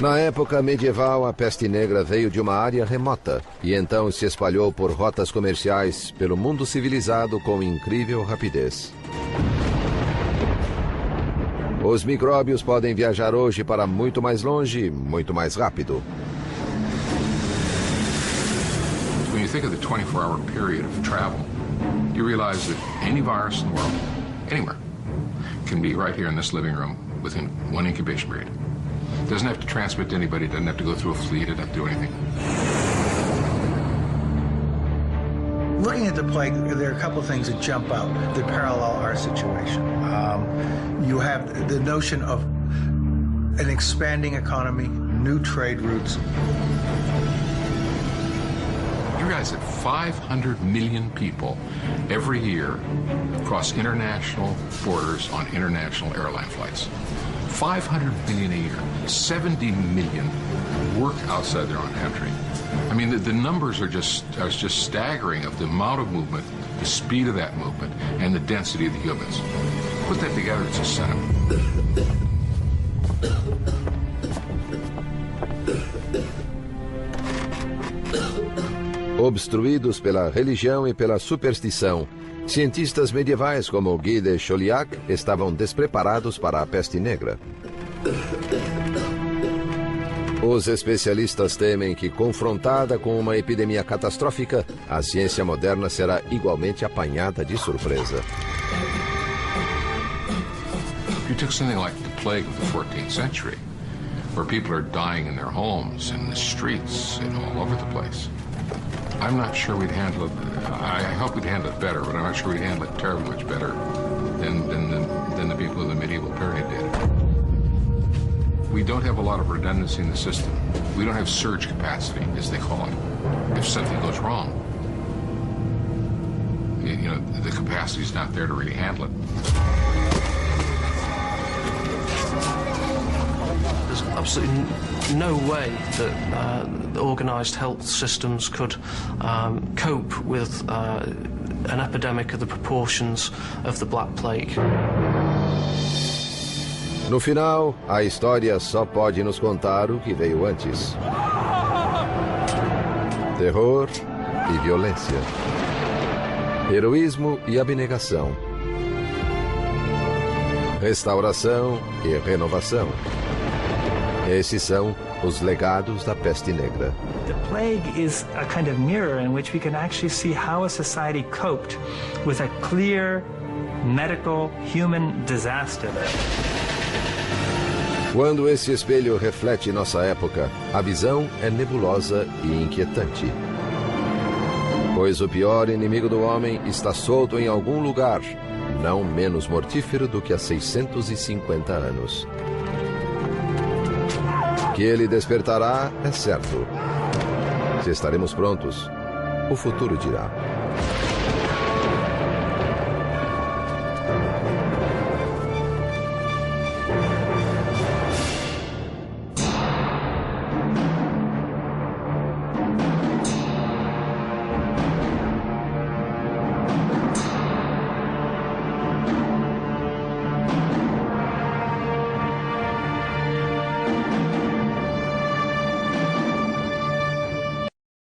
Na época medieval, a peste negra veio de uma área remota e então se espalhou por rotas comerciais pelo mundo civilizado com incrível rapidez. Os micróbios podem viajar hoje para muito mais longe, muito mais rápido. When you think of the 24-hour period of travel, you realize that any virus in the world, anywhere, can be right here in this living room within one incubation period. It doesn't have to transmit to anybody, it doesn't have to go through a fleet, it doesn't have to do anything. Looking at the plague, there are a couple of things that jump out that parallel our situation. You have the notion of an expanding economy, new trade routes. You realize that 500 million people every year cross international borders on international airline flights. 500 million a year. 70 million work outside their own country. I mean, the numbers are just staggering of the amount of movement, the speed of that movement, and the density of the humans. Put that together, it's a setup. Obstruídos pela religião e pela superstição, cientistas medievais como Guy de Chauliac estavam despreparados para a peste negra. Os especialistas temem que, confrontada com uma epidemia catastrófica, a ciência moderna será igualmente apanhada de surpresa. You took something like the plague of the 14th century, where people are dying in their homes, in the streets, and all over the place. I'm not sure we'd handle it. I hope we'd handle it better, but I'm not sure we'd handle it terribly much better than the people of the medieval period did. We don't have a lot of redundancy in the system. We don't have surge capacity, as they call it. If something goes wrong, you know, the capacity's not there to really handle it. There's absolutely no way that organised health systems could cope with an epidemic of the proportions of the Black Plague. No final, a história só pode nos contar o que veio antes. Terror e violência. Heroísmo e abnegação. Restauração e renovação. Esses são os legados da peste negra. The plague is a kind of mirror in which we can actually see how a society coped with a clear medical human disaster. Quando esse espelho reflete nossa época, a visão é nebulosa e inquietante. Pois o pior inimigo do homem está solto em algum lugar, não menos mortífero do que há 650 anos. Que ele despertará é certo. Se estaremos prontos, o futuro dirá.